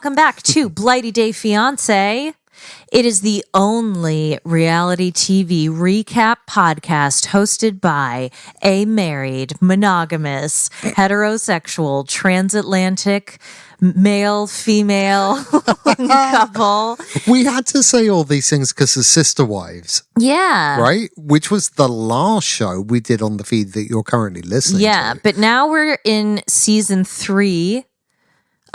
welcome back to Blighty Day Fiancé. It is the only reality TV recap podcast hosted by a married, monogamous, heterosexual, transatlantic, male, female couple. We had to say all these things because of Sister Wives. Yeah. Right? Which was the last show we did on the feed that you're currently listening to. Yeah, but now we're in season 3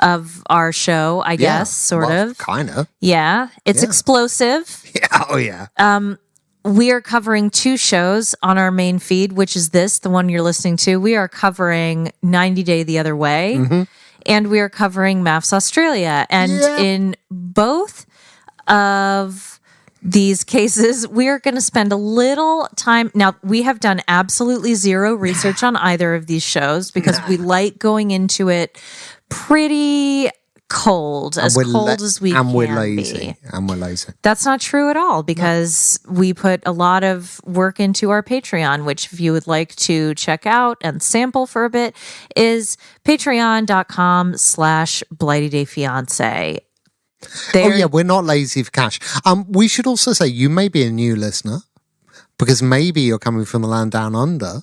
of our show, I guess, sort of. Kind of. Yeah. It's explosive. Yeah. Oh, yeah. We are covering 2 shows on our main feed, which is the one you're listening to. We are covering 90 Day the Other Way, and we are covering MAFS Australia. And in both of these cases, we are going to spend a little time. Now, we have done absolutely zero research on either of these shows because we like going into it pretty cold, as cold as we can be. And we're lazy. That's not true at all because we put a lot of work into our Patreon, which if you would like to check out and sample for a bit is patreon.com/BlightyDayFiancé. We're not lazy for cash. We should also say you may be a new listener because maybe you're coming from the land down under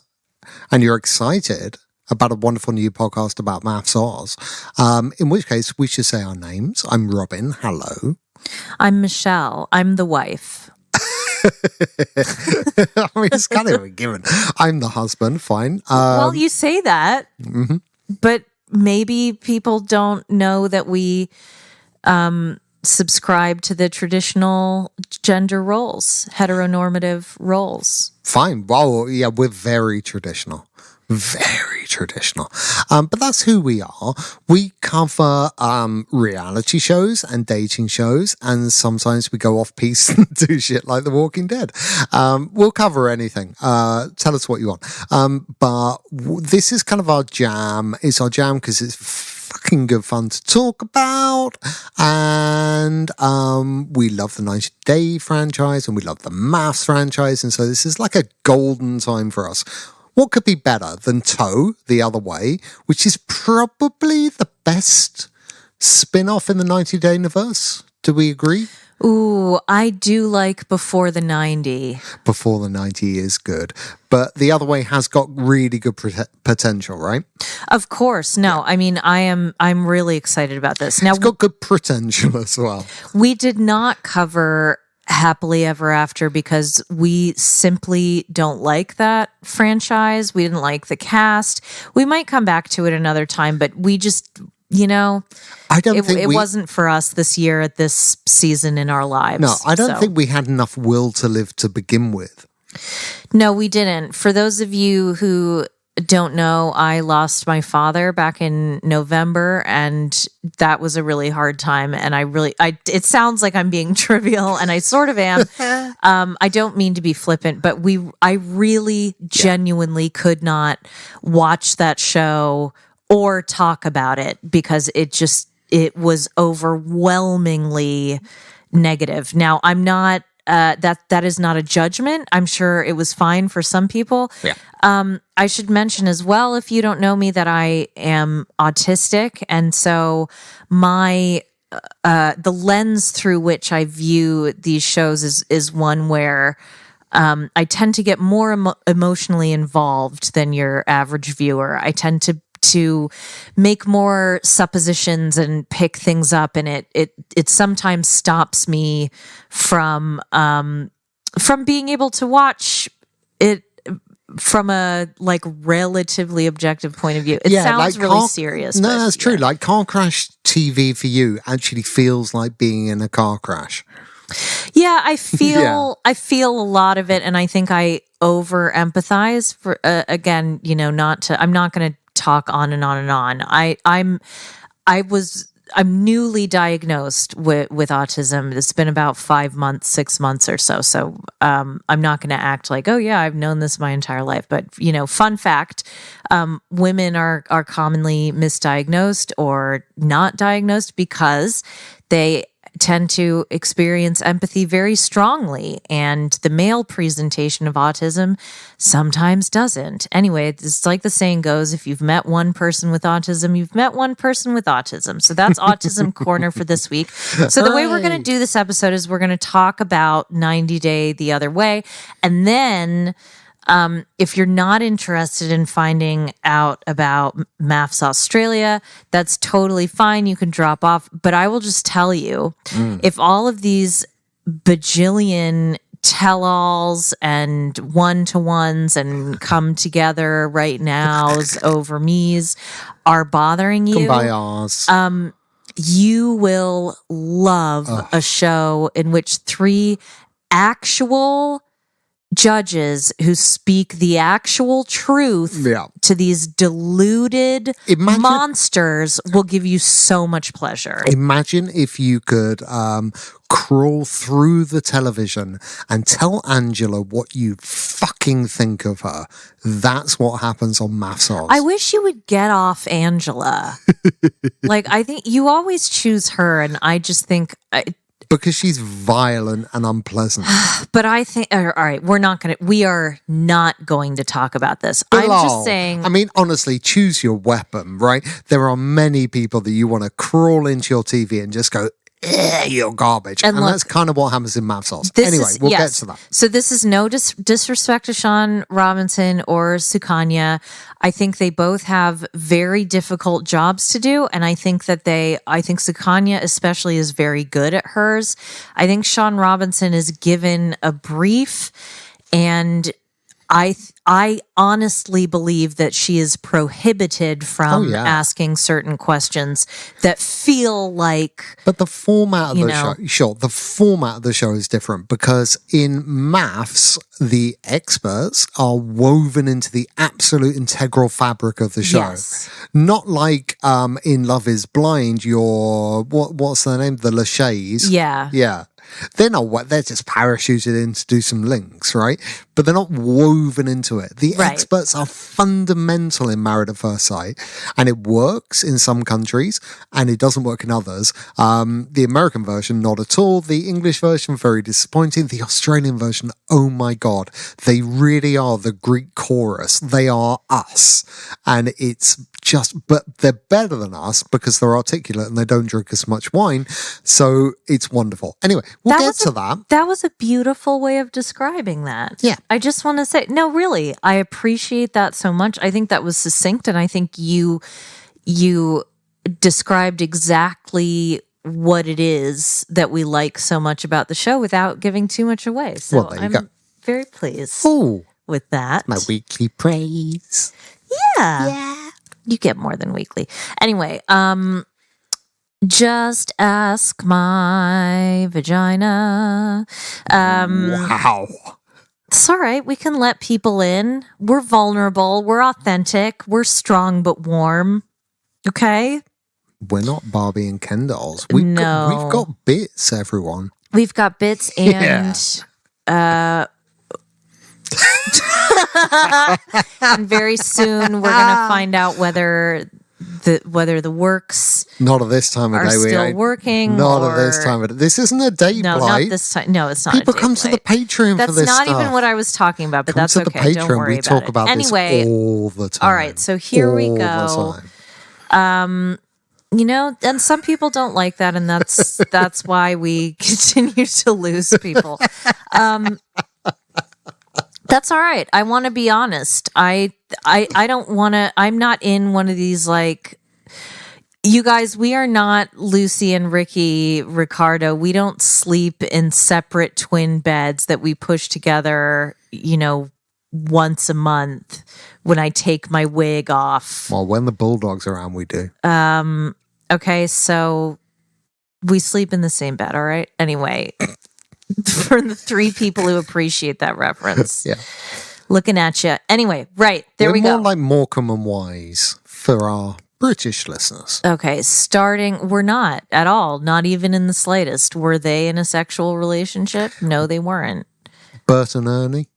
and you're excited about a wonderful new podcast about MAFS Oz. In which case, we should say our names. I'm Robin. Hello. I'm Michelle. I'm the wife. I mean, it's kind of a given. I'm the husband. Fine. Well, you say that, but maybe people don't know that we subscribe to the traditional gender roles, heteronormative roles. Fine. Well, yeah, we're very traditional. Very traditional. But that's who we are. We cover reality shows and dating shows, and sometimes we go off piece and do shit like The Walking Dead. We'll cover anything. Tell us what you want. But this is kind of our jam. It's our jam because it's fucking good fun to talk about, and we love the 90 Day franchise and we love the MAFS franchise, and so this is like a golden time for us. What could be better than Toe the Other Way, which is probably the best spin-off in the 90 Day universe? Do we agree? Ooh, I do like Before the 90. Before the 90 is good. But The Other Way has got really good potential, right? Of course. No, I mean, I'm really excited about this. Now, it's got good potential as well. We did not cover Happily Ever After because we simply don't like that franchise. We didn't like the cast. We might come back to it another time, but we just, I don't think it wasn't for us this year at this season in our lives. No, I don't think we had enough will to live to begin with. No, we didn't. For those of you who don't know, I lost my father back in November, and that was a really hard time. And it sounds like I'm being trivial, and I sort of am. I don't mean to be flippant, but I really genuinely could not watch that show or talk about it because it was overwhelmingly negative. Now, I'm not, that is not a judgment. I'm sure it was fine for some people. Yeah. I should mention as well, if you don't know me, that I am autistic. And so the lens through which I view these shows is one where I tend to get more emotionally involved than your average viewer. I tend to make more suppositions and pick things up, and it sometimes stops me from being able to watch it from a relatively objective point of view. It sounds really serious. No, that's true. Like car crash TV for you actually feels like being in a car crash. Yeah, I feel a lot of it, and I think I over empathize for again, I'm not going to talk on and on and on. I'm newly diagnosed with autism. It's been about 5 months, 6 months or so. So I'm not going to act like, oh yeah, I've known this my entire life. But fun fact: women are commonly misdiagnosed or not diagnosed because they tend to experience empathy very strongly, and the male presentation of autism sometimes doesn't. Anyway, it's like the saying goes, if you've met one person with autism, you've met one person with autism. So that's Autism Corner for this week. So the way we're going to do this episode is we're going to talk about 90 Day the Other Way, and then if you're not interested in finding out about MAFS Australia, that's totally fine. You can drop off. But I will just tell you, if all of these bajillion tell-alls and one-to-ones and come together right nows over me's are bothering you, Kumbayas. you will love a show in which 3 actual judges who speak the actual truth to these deluded monsters will give you so much pleasure. Imagine if you could crawl through the television and tell Angela what you fucking think of her. That's what happens on MAFS Oz. I wish you would get off Angela. Like, I think you always choose her, and I just think... because she's violent and unpleasant. But I think, all right, we are not going to talk about this. I'm just saying. I mean, honestly, choose your weapon, right? There are many people that you want to crawl into your TV and just go, you're garbage. And look, that's kind of what happens in MAFS Oz. Anyway, we'll get to that. So this is no disrespect to Sean Robinson or Sukanya. I think they both have very difficult jobs to do. And I think Sukanya especially is very good at hers. I think Sean Robinson is given a brief, and I honestly believe that she is prohibited from asking certain questions that feel like. But the format of the show, the format of the show is different, because in MAFS, the experts are woven into the absolute integral fabric of the show. Yes. Not like in Love Is Blind, what's their name? The Lachey's. Yeah. Yeah. They're not they're just parachuted in to do some links, right? But they're not woven into it. The experts are fundamental in Married at First Sight, and it works in some countries and it doesn't work in others. The American version, not at all. The English version, very disappointing. The Australian version, oh my God, they really are the Greek chorus. They are us. And it's but they're better than us because they're articulate and they don't drink as much wine. So it's wonderful. Anyway, we'll get to that. That was a beautiful way of describing that. Yeah. I just want to say, no, really, I appreciate that so much. I think that was succinct, and I think you described exactly what it is that we like so much about the show without giving too much away. So I'm very pleased with that. My weekly praise. Yeah. You get more than weekly. Anyway, just ask my vagina. Wow. It's all right. We can let people in. We're vulnerable. We're authentic. We're strong but warm. Okay? We're not Barbie and Ken dolls. We've got bits, everyone. We've got bits and... and very soon we're gonna find out whether the works not at this time of day still working. Not at this time of day. This isn't a date blight. Not this time. No, it's not. People come to the Patreon for this. That's not even what I was talking about. But that's okay. Don't worry about it. We talk about anyway, this all the time. All right, so here we go. And some people don't like that, and that's why we continue to lose people. That's all right. I want to be honest. I don't want to. I'm not in one of these like. You guys, we are not Lucy and Ricardo. We don't sleep in separate twin beds that we push together, once a month when I take my wig off. Well, when the bulldog's around, we do. Okay, so we sleep in the same bed, all right? Anyway, for the 3 people who appreciate that reference. Yeah. Looking at you. Anyway, right, there we go. We're more like Morecambe and Wise for our British listeners. Okay, we're not at all, not even in the slightest. Were they in a sexual relationship? No, they weren't. Bert and Ernie?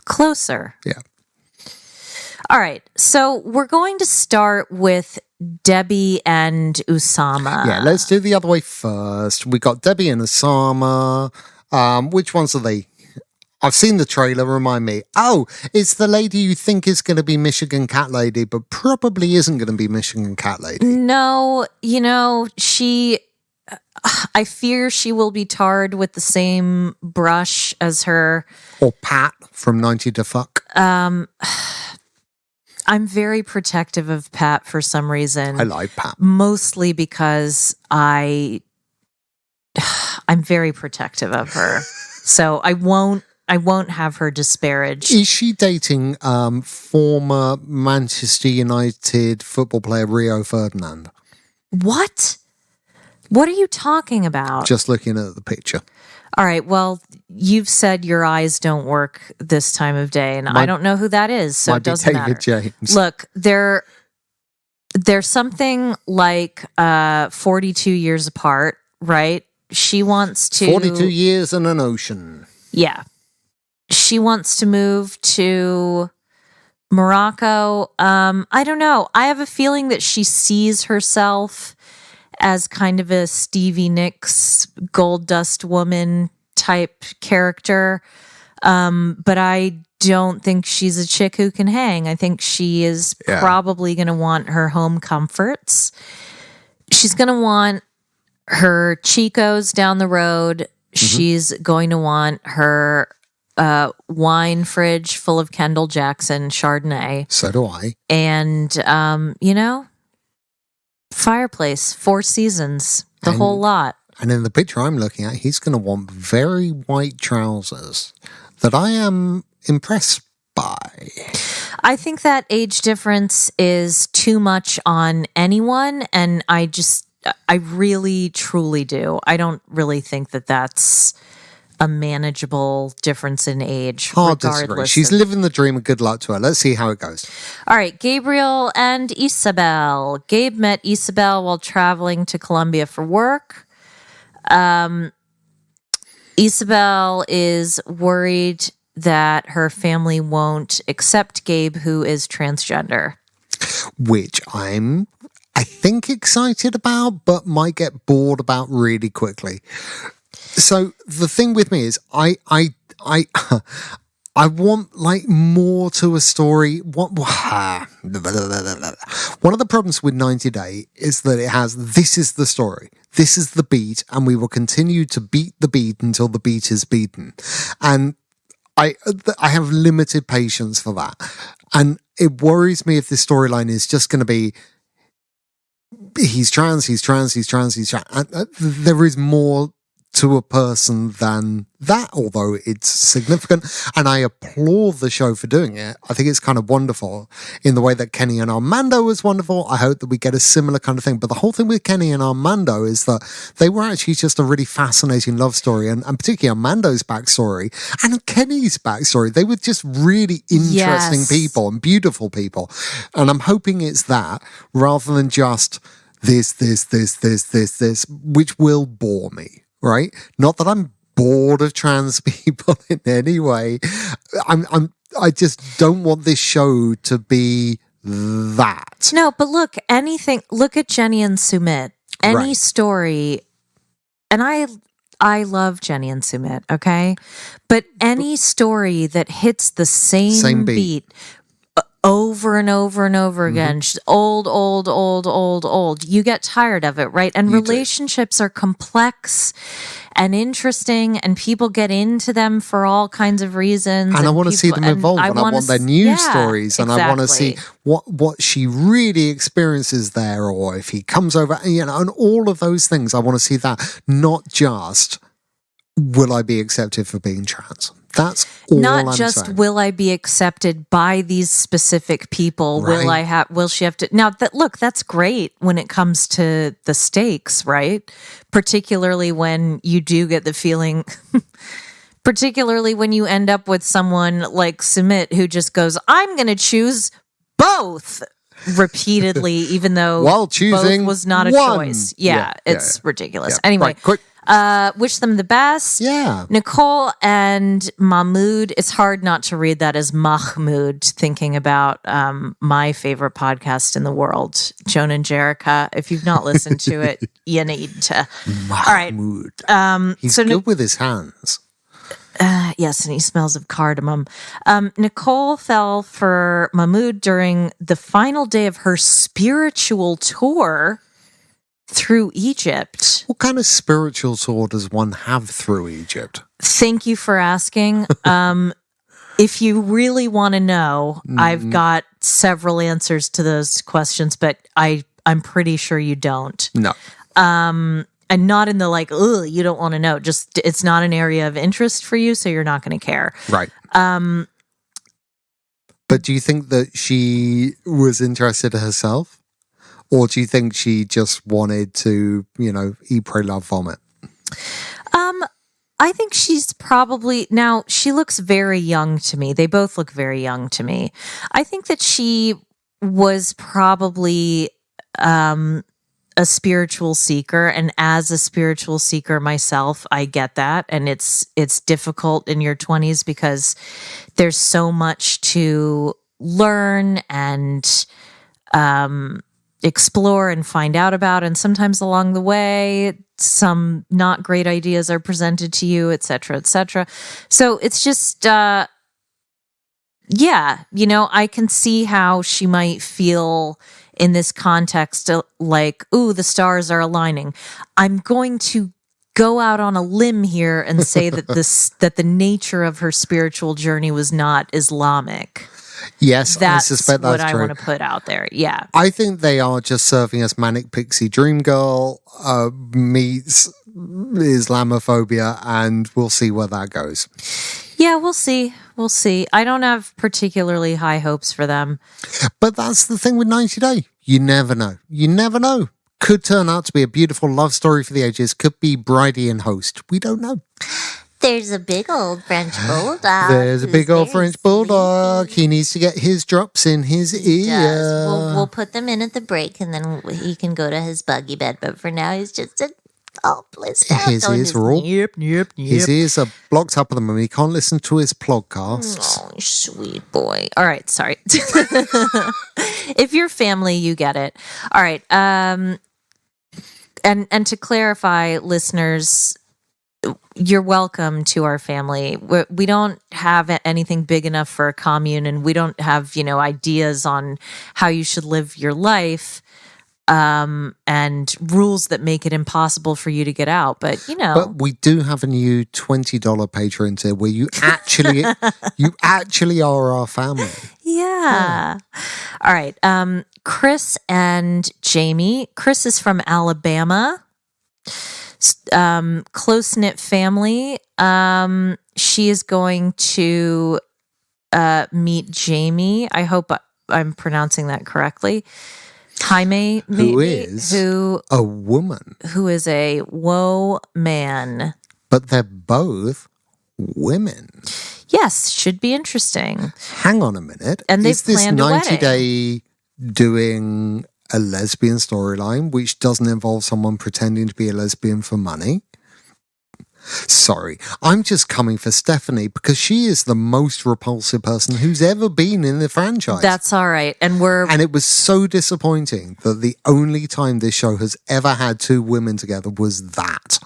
Closer. Yeah. All right. So we're going to start with Debbie and Usama. Yeah, let's do the other way first. We got Debbie and Osama. Which ones are they? I've seen the trailer, remind me. Oh, it's the lady you think is going to be Michigan Cat Lady, but probably isn't going to be Michigan Cat Lady. No, I fear she will be tarred with the same brush as her. Or Pat from 90 to Fuck. I'm very protective of Pat for some reason. I like Pat. Mostly because I'm very protective of her. So I won't have her disparaged. Is she dating former Manchester United football player Rio Ferdinand? What? What are you talking about? Just looking at the picture. All right. Well, you've said your eyes don't work this time of day, and I don't know who that is, so it doesn't matter. James. Look, they're something like 42 years apart, right? She wants to 42 years in an ocean. Yeah. She wants to move to Morocco. I don't know. I have a feeling that she sees herself as kind of a Stevie Nicks gold dust woman type character. But I don't think she's a chick who can hang. I think she is probably going to want her home comforts. She's going to want her Chicos down the road. Mm-hmm. She's going to want her wine fridge full of Kendall Jackson Chardonnay. So do I. And, fireplace, 4 seasons, the whole lot. And in the picture I'm looking at, he's going to want very white trousers that I am impressed by. I think that age difference is too much on anyone. And I really, truly do. I don't really think that that's a manageable difference in age. Hard to disagree. She's living the dream and good luck to her. Let's see how it goes. All right, Gabriel and Isabel. Gabe met Isabel while traveling to Colombia for work. Isabel is worried that her family won't accept Gabe, who is transgender. Which I think excited about, but might get bored about really quickly. So the thing with me is I want like more to a story. One of the problems with 90 Day is that it has, this is the story, this is the beat, and we will continue to beat the beat until the beat is beaten. And I have limited patience for that. And it worries me if this storyline is just going to be he's trans. And, there is more to a person than that, although it's significant. And I applaud the show for doing it. I think it's kind of wonderful in the way that Kenny and Armando was wonderful. I hope that we get a similar kind of thing. But the whole thing with Kenny and Armando is that they were actually just a really fascinating love story, and particularly Armando's backstory and Kenny's backstory. They were just really interesting people and beautiful people. And I'm hoping it's that rather than just this, which will bore me. Right? Not that I'm bored of trans people in any way. I just don't want this show to be that. No, but look at Jenny and Sumit. Any story, and I love Jenny and Sumit, okay? But any story that hits the same beat over and over and over again. She's old. You get tired of it, right? And relationships are complex and interesting, and people get into them for all kinds of reasons. And I want to see them evolve, and I want their news stories, and I want to see what she really experiences there, or if he comes over, and all of those things. I want to see that, not just will I be accepted for being trans. That's all not I'm just saying. Will I be accepted by these specific people? Right. Will she have to now that's great when it comes to the stakes, right? Particularly when you do get the feeling particularly when you end up with someone like Sumit who just goes, I'm gonna choose both. repeatedly, even though while choosing both was not a one. choice. Yeah, it's ridiculous. Yeah. Anyway, Right, quick. wish them the best. Yeah. Nicole and Mahmoud. It's hard not to read that as Mahmoud, thinking about my favorite podcast in the world, Joan and Jerica. If you've not listened to it, you need to. Mahmoud. All right. He's good with his hands. Yes, and he smells of cardamom. Nicole fell for Mahmoud during the final day of her spiritual tour through Egypt. What kind of spiritual tour does one have through Egypt? Thank you for asking. If you really want to know, I've got several answers to those questions, but I'm pretty sure you don't. No. And not in the like, ugh, you don't want to know. Just it's not an area of interest for you, so you're not going to care. Right. But do you think that she was interested herself? Or do you think she just wanted to, eat, pray, love, vomit? I think she's probably, now she looks very young to me. They both look very young to me. I think that she was probably a spiritual seeker, and as a spiritual seeker myself, I get that. And it's difficult in your 20s because there's so much to learn and explore and find out about, and sometimes along the way some not great ideas are presented to you, etc., etc. So it's just I can see how she might feel in this context like, ooh, the stars are aligning. I'm going to go out on a limb here and say that that the nature of her spiritual journey was not Islamic. Yes, That's I suspect that's what true. I want to put out there. Yeah. I think they are just serving as Manic Pixie Dream Girl meets Islamophobia, and we'll see where that goes. Yeah, we'll see. We'll see. I don't have particularly high hopes for them. But that's the thing with 90 Day. You never know. You never know. Could turn out to be a beautiful love story for the ages. Could be Bridie and Host. We don't know. There's a big old French bulldog. There's a big old French bulldog. He needs to get his drops in his ear. We'll put them in at the break, and then he can go to his buggy bed. But for now, he's just all blissed out. His ears are all... Yep. His ears are blocked up at the moment. He can't listen to his podcasts. Oh, sweet boy. All right, sorry. If you're family, you get it. All right. And to clarify, listeners, you're welcome to our family. We don't have anything big enough for a commune, and we don't have, ideas on how you should live your life, and rules that make it impossible for you to get out. But, But we do have a new $20 Patreon tier where you actually are our family. Yeah. All right. Chris and Jamie. Chris is from Alabama. Close-knit family. She is going to meet Jamie. I hope I'm pronouncing that correctly. Jaime, maybe, who a woman. Who is a woe man. But they're both women. Yes, should be interesting. Hang on a minute. And they've is this planned 90 a Day doing a lesbian storyline which doesn't involve someone pretending to be a lesbian for money? Sorry, I'm just coming for Stephanie because she is the most repulsive person who's ever been in the franchise. That's all right. And it was so disappointing that the only time this show has ever had two women together was that.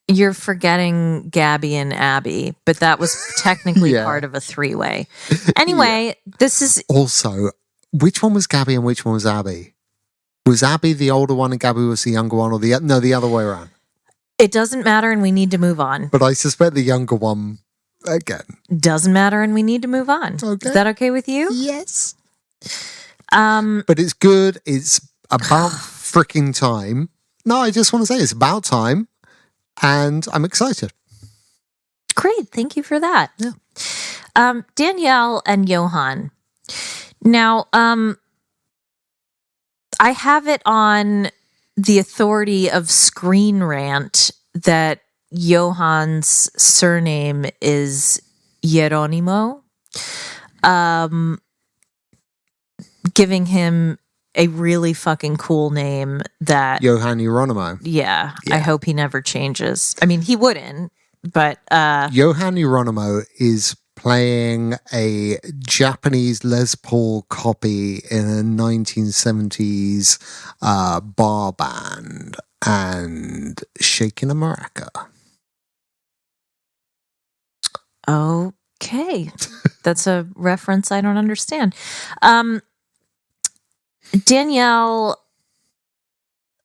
You're forgetting Gabby and Abby, but that was technically part of a three-way. Anyway, This is... Also, which one was Gabby and which one was Abby? Was Abby the older one and Gabby was the younger one, or the other way around? It doesn't matter, and we need to move on. But I suspect the younger one, again. Doesn't matter, and we need to move on. Okay. Is that okay with you? Yes. But it's good. It's about freaking time. No, I just want to say it's about time, and I'm excited. Great. Thank you for that. Yeah. Danielle and Johan. Now, I have it on the authority of Screen Rant that Johan's surname is Jeronimo, giving him a really fucking cool name that, Johann Hieronymo. yeah, I hope he never changes. I mean, he wouldn't, but Johann Hieronymo is playing a Japanese Les Paul copy in a 1970s bar band and shaking a maraca. okay. That's a reference I don't understand. Danielle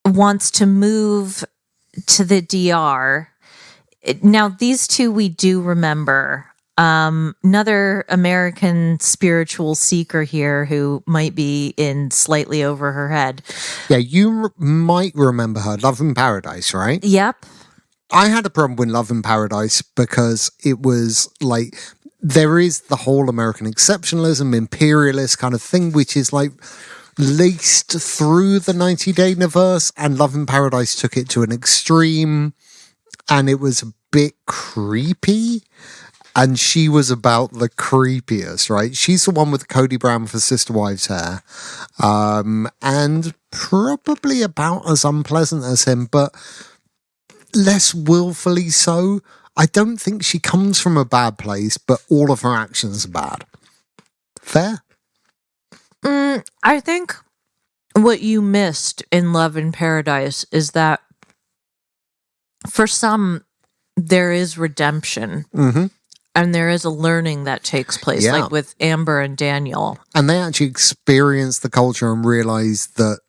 wants to move to the DR. Now, these two we do remember. Another American spiritual seeker here who might be in slightly over her head. Yeah, you might remember her, Love in Paradise, right? Yep. I had a problem with Love in Paradise because it was like, there is the whole American exceptionalism, imperialist kind of thing, which is like laced through the 90-Day Universe, and Love in Paradise took it to an extreme, and it was a bit creepy. And she was about the creepiest, right? She's the one with Cody Brown for Sister Wives hair. And probably about as unpleasant as him, but less willfully so. I don't think she comes from a bad place, but all of her actions are bad. Fair? I think what you missed in Love in Paradise is that for some, there is redemption. Mm-hmm. And there is a learning that takes place, Yeah. like with Amber and Daniel. And they actually experience the culture and realize that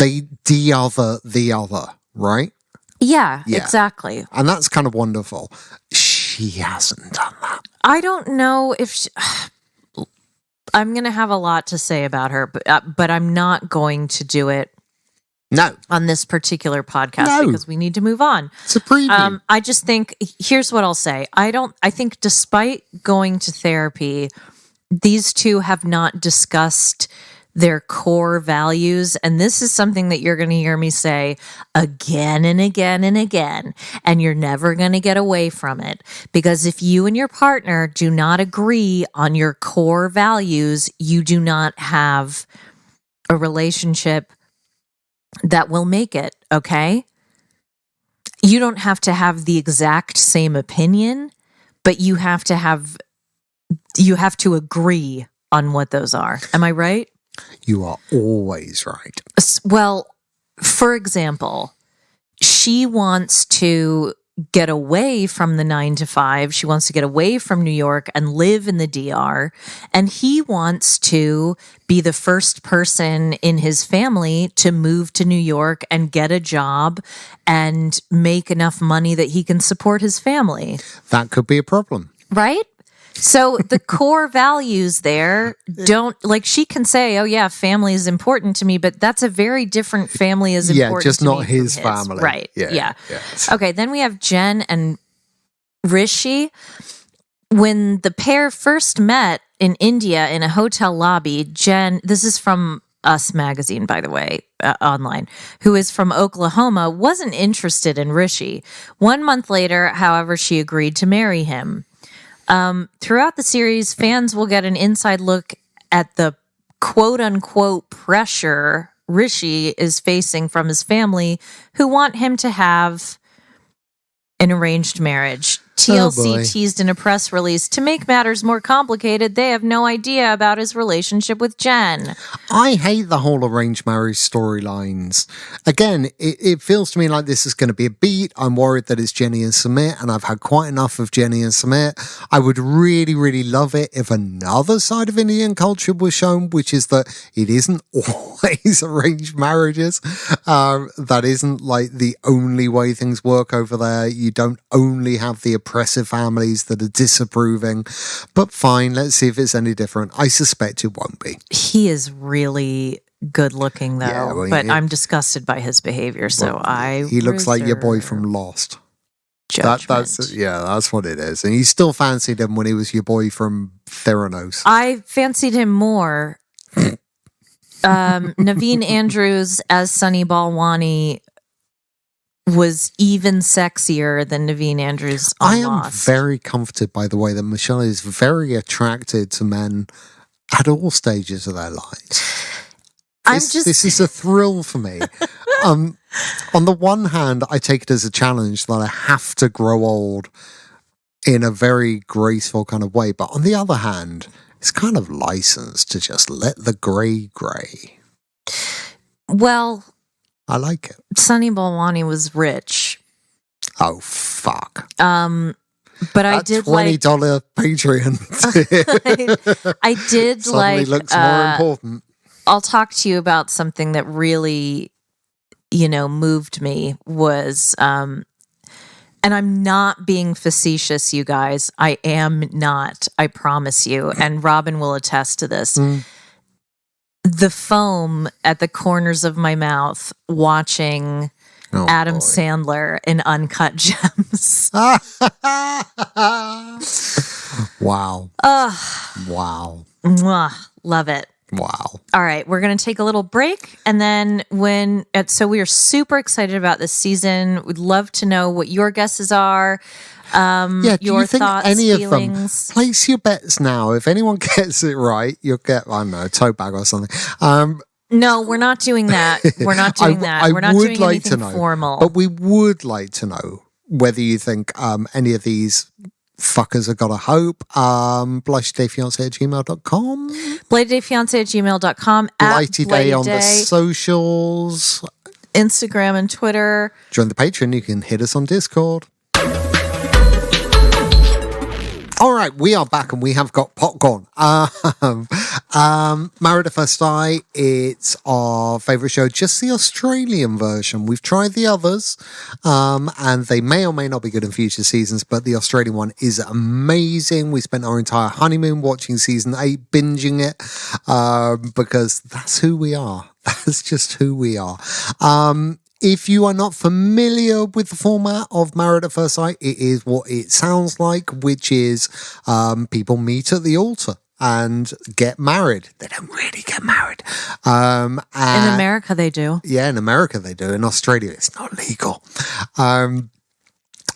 they de-other the other, right? Yeah, Yeah. exactly. And that's kind of wonderful. She hasn't done that. I don't know if I'm going to have a lot to say about her, but I'm not going to do it No. on this particular podcast No. because we need to move on. It's a preview. I just think, here's what I'll say. I think despite going to therapy, these two have not discussed their core values. And this is something that you're going to hear me say again and again and again. And you're never going to get away from it. Because if you and your partner do not agree on your core values, you do not have a relationship that will make it, okay? You don't have to have the exact same opinion, but you have to agree on what those are. Am I right? You are always right. Well, for example, she wants to get away from the 9 to 5. She wants to get away from New York and live in the DR. And he wants to be the first person in his family to move to New York and get a job and make enough money that he can support his family. That could be a problem. Right? So the core values there don't, like, she can say, oh yeah, family is important to me, but that's a very different family is important just to not me his from family. Right. Yeah. Yes. Okay, then we have Jen and Rishi. When the pair first met in India in a hotel lobby, Jen, this is from Us Magazine, by the way, online, who is from Oklahoma, wasn't interested in Rishi. 1 month later, however, she agreed to marry him. Throughout the series, fans will get an inside look at the quote-unquote pressure Rishi is facing from his family, who want him to have an arranged marriage. TLC teased in a press release, to make matters more complicated, they have no idea about his relationship with Jen. I hate the whole arranged marriage storylines. Again, it feels to me like this is going to be a beat. I'm worried that it's Jenny and Sumit, and I've had quite enough of Jenny and Sumit. I would really, really love it if another side of Indian culture was shown, which is that it isn't always arranged marriages. That isn't like the only way things work over there. You don't only have the oppressive families that are disapproving, but fine, let's see if it's any different. I suspect it won't be. He is really good looking, though, Yeah, well, but I'm disgusted by his behavior, so He looks like your boy from Lost. That's what it is. And you still fancied him when he was your boy from Theranos. I fancied him more. Naveen Andrews as Sunny Balwani was even sexier than Naveen Andrews on I am Lost. very comforted by the way that Michelle is very attracted to men at all stages of their lives. This is a thrill for me. On the one hand, I take it as a challenge that I have to grow old in a very graceful kind of way. But on the other hand, it's kind of licensed to just let the grey. Well, I like it. Sunny Balwani was rich. Oh, fuck. But I did like $20 Patreon. I did Suddenly like looks more important. I'll talk to you about something that really, moved me was, and I'm not being facetious, you guys. I am not. I promise you. And Robin will attest to this. The foam at the corners of my mouth watching Adam Sandler in Uncut Gems. Wow. Wow. Mwah, love it. Wow. All right, we're going to take a little break. And then so we are super excited about this season. We'd love to know what your guesses are. Do your you think thoughts, any feelings. of them? Place your bets now. If anyone gets it right, you'll get, I don't know, a tote bag or something. No, we're not doing that. We're not doing that. We're not doing like anything formal. But we would like to know whether you think any of these fuckers have got a hope. BlightyDayFiance@gmail.com. BlightyDayFiance@gmail.com. Blighty Day on the socials. Instagram and Twitter. Join the Patreon. You can hit us on Discord. All right, we are back and we have got popcorn. Married at First Sight, it's our favourite show, just the Australian version. We've tried the others, and they may or may not be good in future seasons, but the Australian one is amazing. We spent our entire honeymoon watching season 8, binging it, because that's who we are. That's just who we are. If you are not familiar with the format of Married at First Sight, it is what it sounds like, which is people meet at the altar and get married. They don't really get married. In America, they do. Yeah, in America they do. In Australia, it's not legal.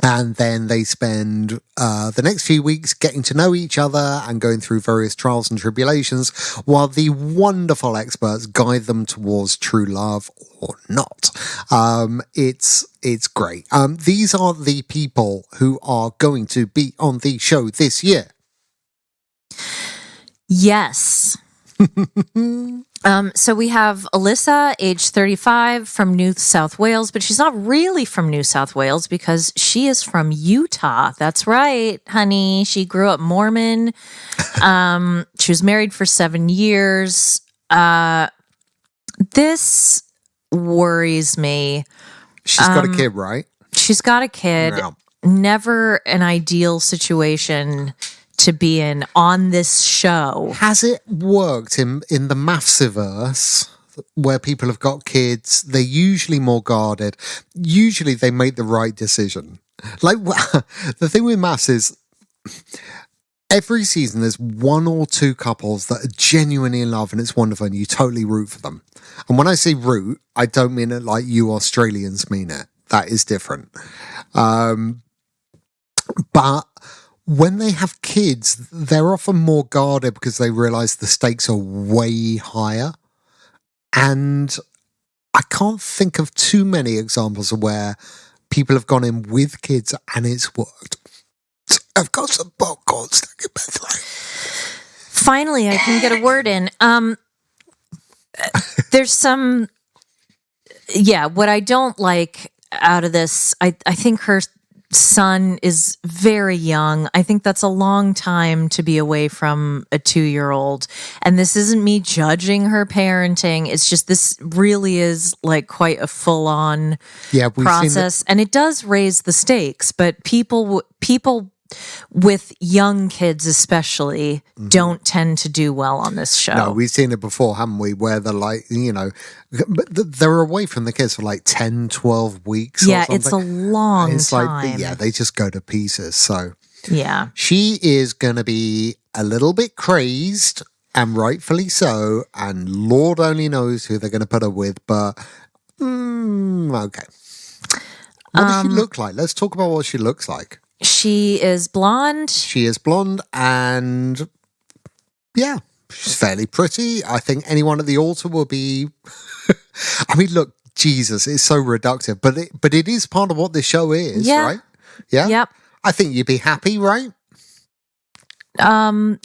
And then they spend the next few weeks getting to know each other and going through various trials and tribulations while the wonderful experts guide them towards true love or not. It's great. These are the people who are going to be on the show this year. Yes. So we have Alyssa, age 35, from New South Wales, but she's not really from New South Wales because she is from Utah. That's right, honey. She grew up Mormon. She was married for 7 years. This worries me. She's got a kid, right? She's got a kid. Yeah. Never an ideal situation to be in on this show. Has it worked in the MAFS where people have got kids? They're usually more guarded. Usually they make the right decision. Like, the thing with MAFS is every season there's one or two couples that are genuinely in love and it's wonderful and you totally root for them. And when I say root, I don't mean it like you Australians mean it. That is different. But when they have kids, they're often more guarded because they realize the stakes are way higher. And I can't think of too many examples of where people have gone in with kids and it's worked. So I've got some popcorn stuck in my throat. Finally, I can get a word in. There's some, what I don't like out of this, I think her son is very young. I think that's a long time to be away from a 2-year-old. And this isn't me judging her parenting. It's just this really is like quite a full-on process. And it does raise the stakes, but people with young kids especially don't tend to do well on this show. No, we've seen it before, haven't we? Where they're like, they're away from the kids for like 10, 12 weeks. Yeah, it's a long time. Like, they just go to pieces. So yeah, she is going to be a little bit crazed, and rightfully so. And Lord only knows who they're going to put her with. But okay, what does she look like? Let's talk about what she looks like. She is blonde. She is blonde, and yeah, She's fairly pretty. I think anyone at the altar will be. I mean, look, Jesus, it's so reductive, but it is part of what this show is, Yeah. right? Yeah. Yep. I think you'd be happy, right?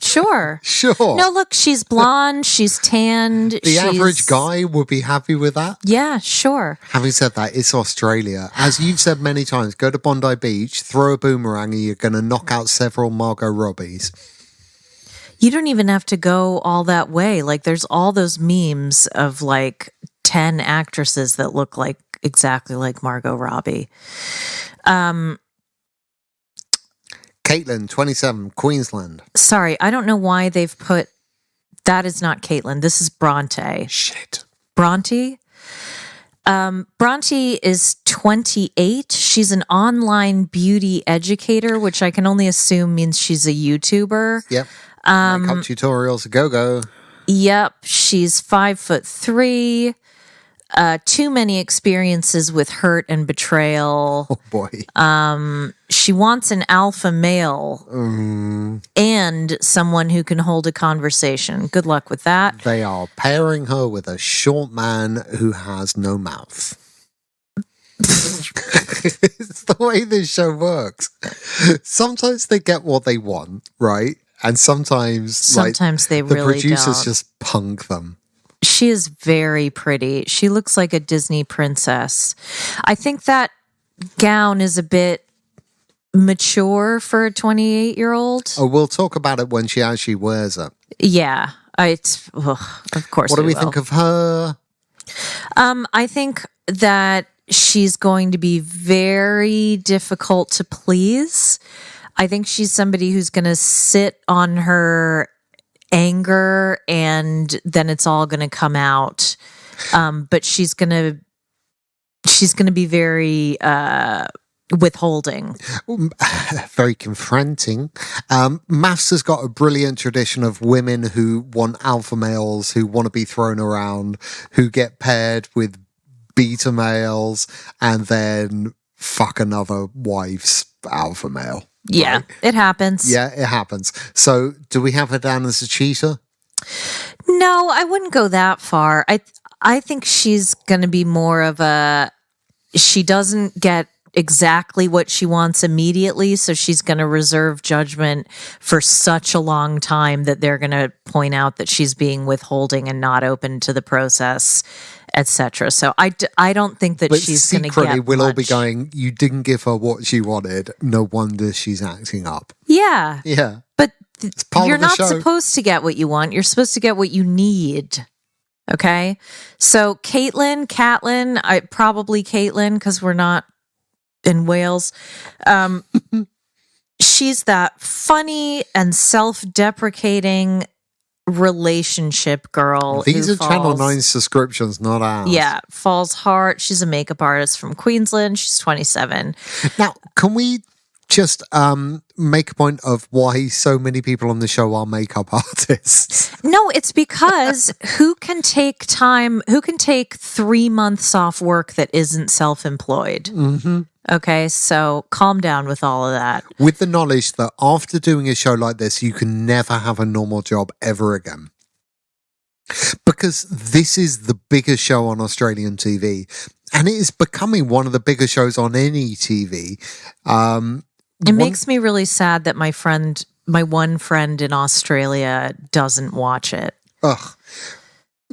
Sure. Sure. No, look, she's blonde, she's tanned. The average guy would be happy with that. Yeah, sure. Having said that, it's Australia. As you've said many times, go to Bondi Beach, throw a boomerang, and you're going to knock out several Margot Robbies. You don't even have to go all that way. Like, there's all those memes of like 10 actresses that look like exactly like Margot Robbie. Caitlin, 27, Queensland. Sorry, I don't know why they've put that is not Caitlin. This is Bronte. Shit. Bronte? Bronte is 28. She's an online beauty educator, which I can only assume means she's a YouTuber. Yep. Makeup tutorials, go. Yep. She's 5'3". Too many experiences with hurt and betrayal. Oh boy. She wants an alpha male and someone who can hold a conversation. Good luck with that. They are pairing her with a short man who has no mouth. It's the way this show works. Sometimes they get what they want, right? And sometimes they the really producers don't. just punk them. She is very pretty. She looks like a Disney princess. I think that gown is a bit mature for a 28-year-old. Oh, we'll talk about it when she actually wears it. Yeah, of course. What do we think of her? I think that she's going to be very difficult to please. I think she's somebody who's going to sit on her anger and then it's all going to come out. But she's going to be very withholding. Very confronting. MAFS has got a brilliant tradition of women who want alpha males, who want to be thrown around, who get paired with beta males and then fuck another wife's alpha male. Yeah, right? It happens. Yeah, it happens. So do we have her down as a cheater? No, I wouldn't go that far. I think she's going to be more of she doesn't get exactly what she wants immediately, so she's going to reserve judgment for such a long time that they're going to point out that she's being withholding and not open to the process, etc. So I don't think that she's going to get secretly we'll all be much. going, you didn't give her what she wanted. No wonder she's acting up. Yeah. Yeah. But part you're of the not show. supposed to get what you want. You're supposed to get what you need. Okay? So Caitlin, probably Caitlin, because we're not in Wales. She's that funny and self-deprecating relationship girl. These who are Channel falls- 9 subscriptions, not ours. Yeah, falls hard. She's a makeup artist from Queensland. She's 27. Now, can we just make a point of why so many people on the show are makeup artists? No, it's because who can take 3 months off work that isn't self-employed? Mm-hmm. Okay, so calm down with all of that. With the knowledge that after doing a show like this, you can never have a normal job ever again. Because this is the biggest show on Australian TV. And it is becoming one of the biggest shows on any TV. It makes me really sad that my one friend in Australia doesn't watch it. Ugh.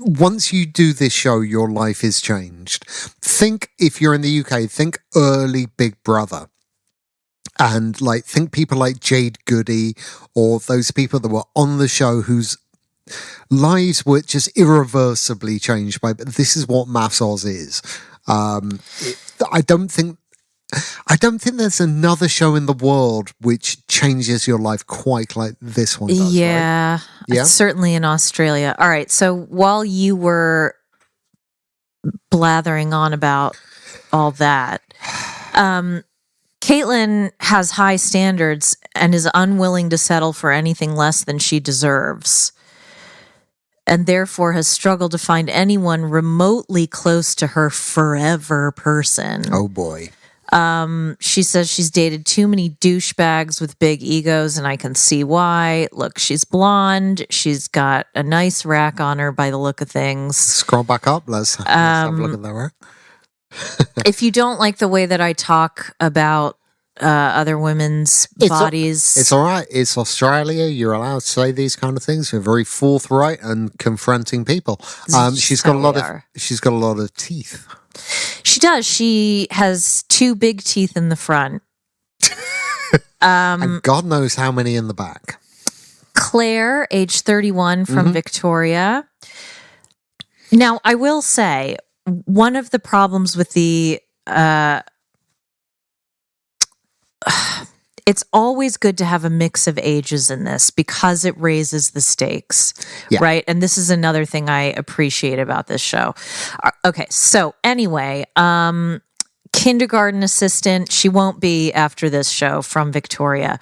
Once you do this show, your life is changed. Think, if you're in the UK, think early Big Brother. And think people like Jade Goody or those people that were on the show whose lives were just irreversibly changed by, but this is what MAFS Oz is. I don't think there's another show in the world which changes your life quite like this one does. Yeah, right? Yeah, certainly in Australia. All right, so while you were blathering on about all that, Caitlin has high standards and is unwilling to settle for anything less than she deserves, and therefore has struggled to find anyone remotely close to her forever person. Oh boy. She says she's dated too many douchebags with big egos, and I can see why. Look, she's blonde. She's got a nice rack on her by the look of things. Scroll back up. Let's have a look at that rack. If you don't like the way that I talk about other women's bodies, it's all right. It's Australia. You're allowed to say these kind of things. We're very forthright and confronting people. She's got a lot of teeth. She does. She has 2 big teeth in the front. And God knows how many in the back. Claire, age 31, from Victoria. Now, I will say, one of the problems with the it's always good to have a mix of ages in this because it raises the stakes, right? And this is another thing I appreciate about this show. Okay, so anyway, kindergarten assistant, she won't be after this show, from Victoria.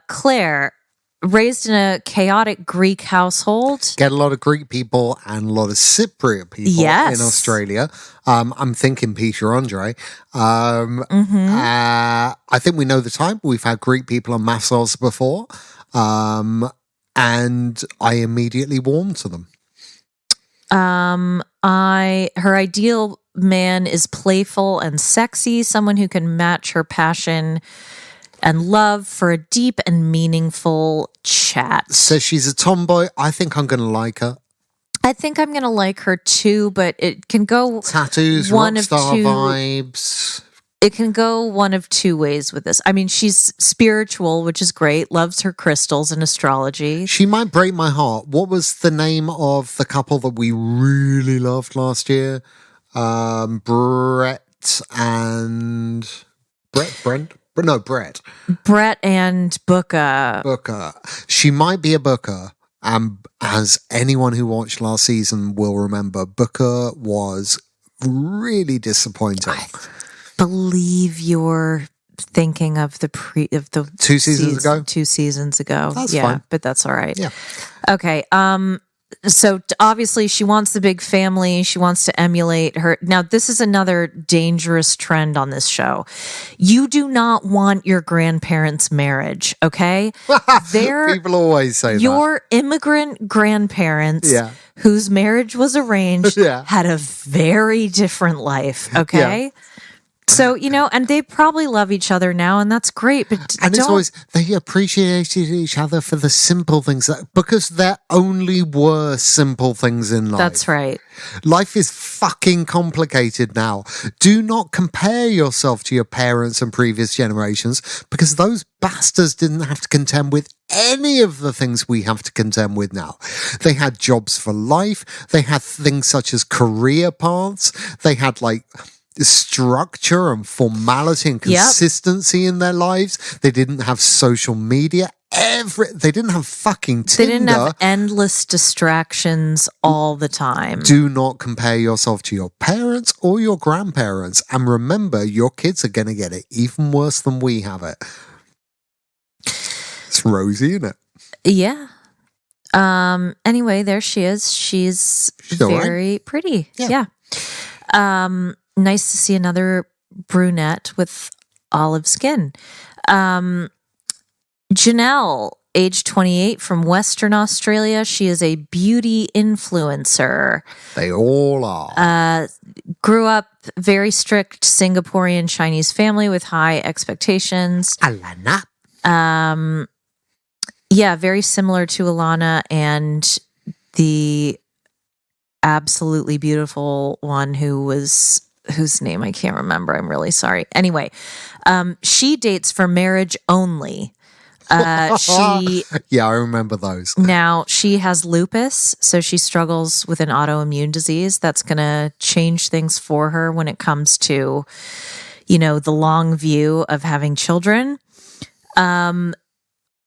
Claire, raised in a chaotic Greek household. Get a lot of Greek people and a lot of Cypriot people in Australia. I'm thinking Peter Andre. I think we know the type. We've had Greek people on MAFS before. And I immediately warmed to them. Her ideal man is playful and sexy, someone who can match her passion and love for a deep and meaningful chat. Says she's a tomboy. I think I'm going to like her. I think I'm going to like her too, but it can go tattoos, one rock of star two vibes. It can go one of 2 ways with this. I mean, she's spiritual, which is great, loves her crystals and astrology. She might break my heart. What was the name of the couple that we really loved last year? Brett and Booker. She might be a Booker. As anyone who watched last season will remember, Booker was really disappointing. I believe you're thinking of the 2 seasons ago. 2 seasons ago. That's fine. But that's all right. Yeah. Okay. So obviously she wants the big family. She wants to emulate her. Now, this is another dangerous trend on this show. You do not want your grandparents' marriage, okay? People always say that. Your immigrant grandparents, whose marriage was arranged, had a very different life, okay? Yeah. So, and they probably love each other now, and that's great. But it's always, they appreciated each other for the simple things, because there only were simple things in life. That's right. Life is fucking complicated now. Do not compare yourself to your parents and previous generations, because those bastards didn't have to contend with any of the things we have to contend with now. They had jobs for life. They had things such as career paths. They had structure and formality and consistency in their lives. They didn't have social media. They didn't have fucking Tinder. They didn't have endless distractions all the time. Do not compare yourself to your parents or your grandparents. And remember, your kids are going to get it even worse than we have it. It's Rosie, isn't it? Yeah. Anyway, there she is. She's very pretty. Yeah. Nice to see another brunette with olive skin. Janelle, age 28, from Western Australia. She is a beauty influencer. They all are. Grew up very strict Singaporean Chinese family with high expectations. Alana. Very similar to Alana and the absolutely beautiful one whose name I can't remember. I'm really sorry. Anyway, she dates for marriage only. I remember those. Now, she has lupus, so she struggles with an autoimmune disease. That's going to change things for her when it comes to, the long view of having children.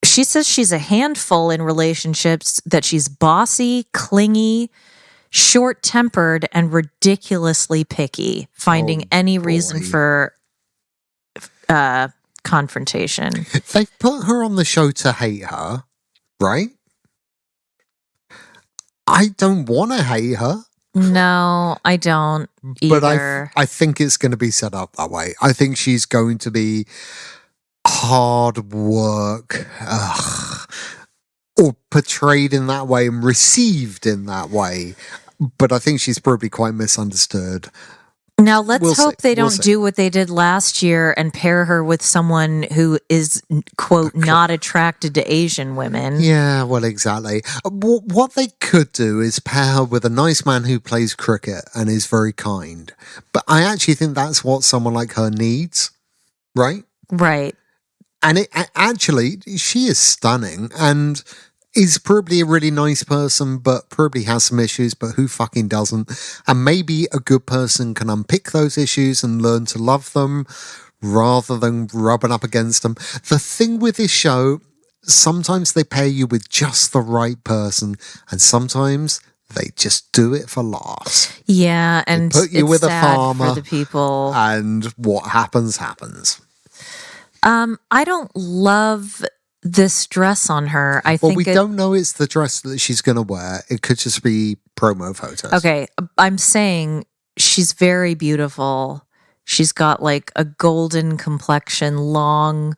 She says she's a handful in relationships, that she's bossy, clingy, short-tempered, and ridiculously picky, finding any reason for confrontation. They put her on the show to hate her, right? I don't want to hate her. No, I don't But either. I think it's going to be set up that way. I think she's going to be hard work, or portrayed in that way and received in that way. But I think she's probably quite misunderstood. Now, let's We'll hope see. they We'll don't see. do what they did last year and pair her with someone who is, quote, not attracted to Asian women. Yeah, well, exactly. What they could do is pair her with a nice man who plays cricket and is very kind. But I actually think that's what someone like her needs, right? Right. And actually, she is stunning and is probably a really nice person, but probably has some issues, but who fucking doesn't? And maybe a good person can unpick those issues and learn to love them rather than rubbing up against them. The thing with this show, sometimes they pair you with just the right person, and sometimes they just do it for laughs. Yeah, and Put you it's with a sad farmer for the people. and what happens, happens. I don't love this dress on her. I Well, think we don't know it's the dress that she's going to wear. It could just be promo photos. Okay, I'm saying she's very beautiful. She's got like a golden complexion, long,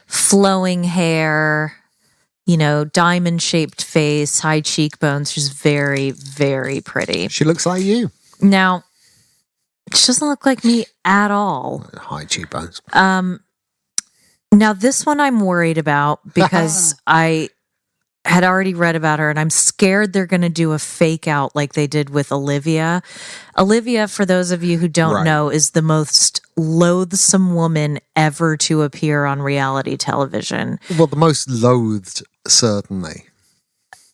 flowing hair, diamond-shaped face, high cheekbones. She's very, very pretty. She looks like you. Now, she doesn't look like me at all. High cheekbones. Now, this one I'm worried about because I had already read about her and I'm scared they're going to do a fake out like they did with Olivia. Olivia, for those of you who don't know, is the most loathsome woman ever to appear on reality television. Well, the most loathed, certainly.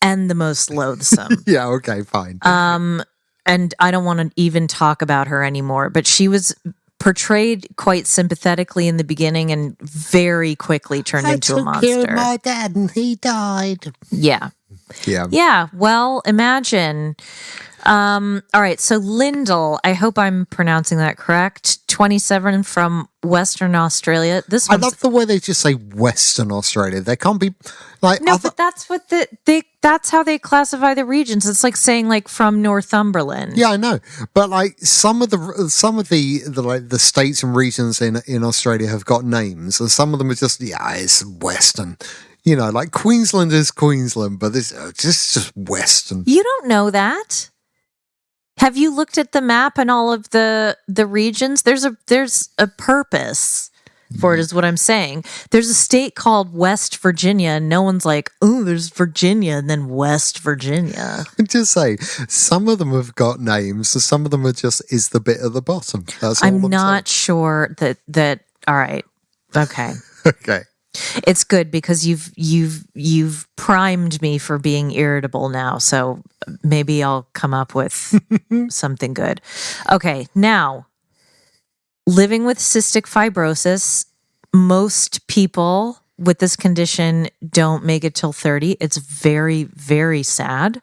And the most loathsome. Yeah, okay, fine. And I don't want to even talk about her anymore, but she was portrayed quite sympathetically in the beginning and very quickly turned into a monster. I took care of my dad and he died. Yeah. Yeah. Yeah. Well, imagine. All right. So Lyndall, I hope I'm pronouncing that correct. 27 from Western Australia. This I one's, love the way they just say Western Australia. They can't be like no, other. but that's what that's how they classify the regions. It's like saying like from Northumberland. Yeah, I know, but like some of the states and regions in Australia have got names, and some of them are just it's Western. Like Queensland is Queensland, but it's just Western. You don't know that. Have you looked at the map and all of the regions? There's a purpose for it, is what I'm saying. There's a state called West Virginia, and no one's like, oh, there's Virginia and then West Virginia. Just say some of them have got names, and some of them are just is the bit at the bottom. That's all I'm I'm not sure that. All right, okay. saying. Okay. It's good because you've primed me for being irritable now, so maybe I'll come up with something good. Okay, now, living with cystic fibrosis, most people with this condition don't make it till 30. It's very, very sad.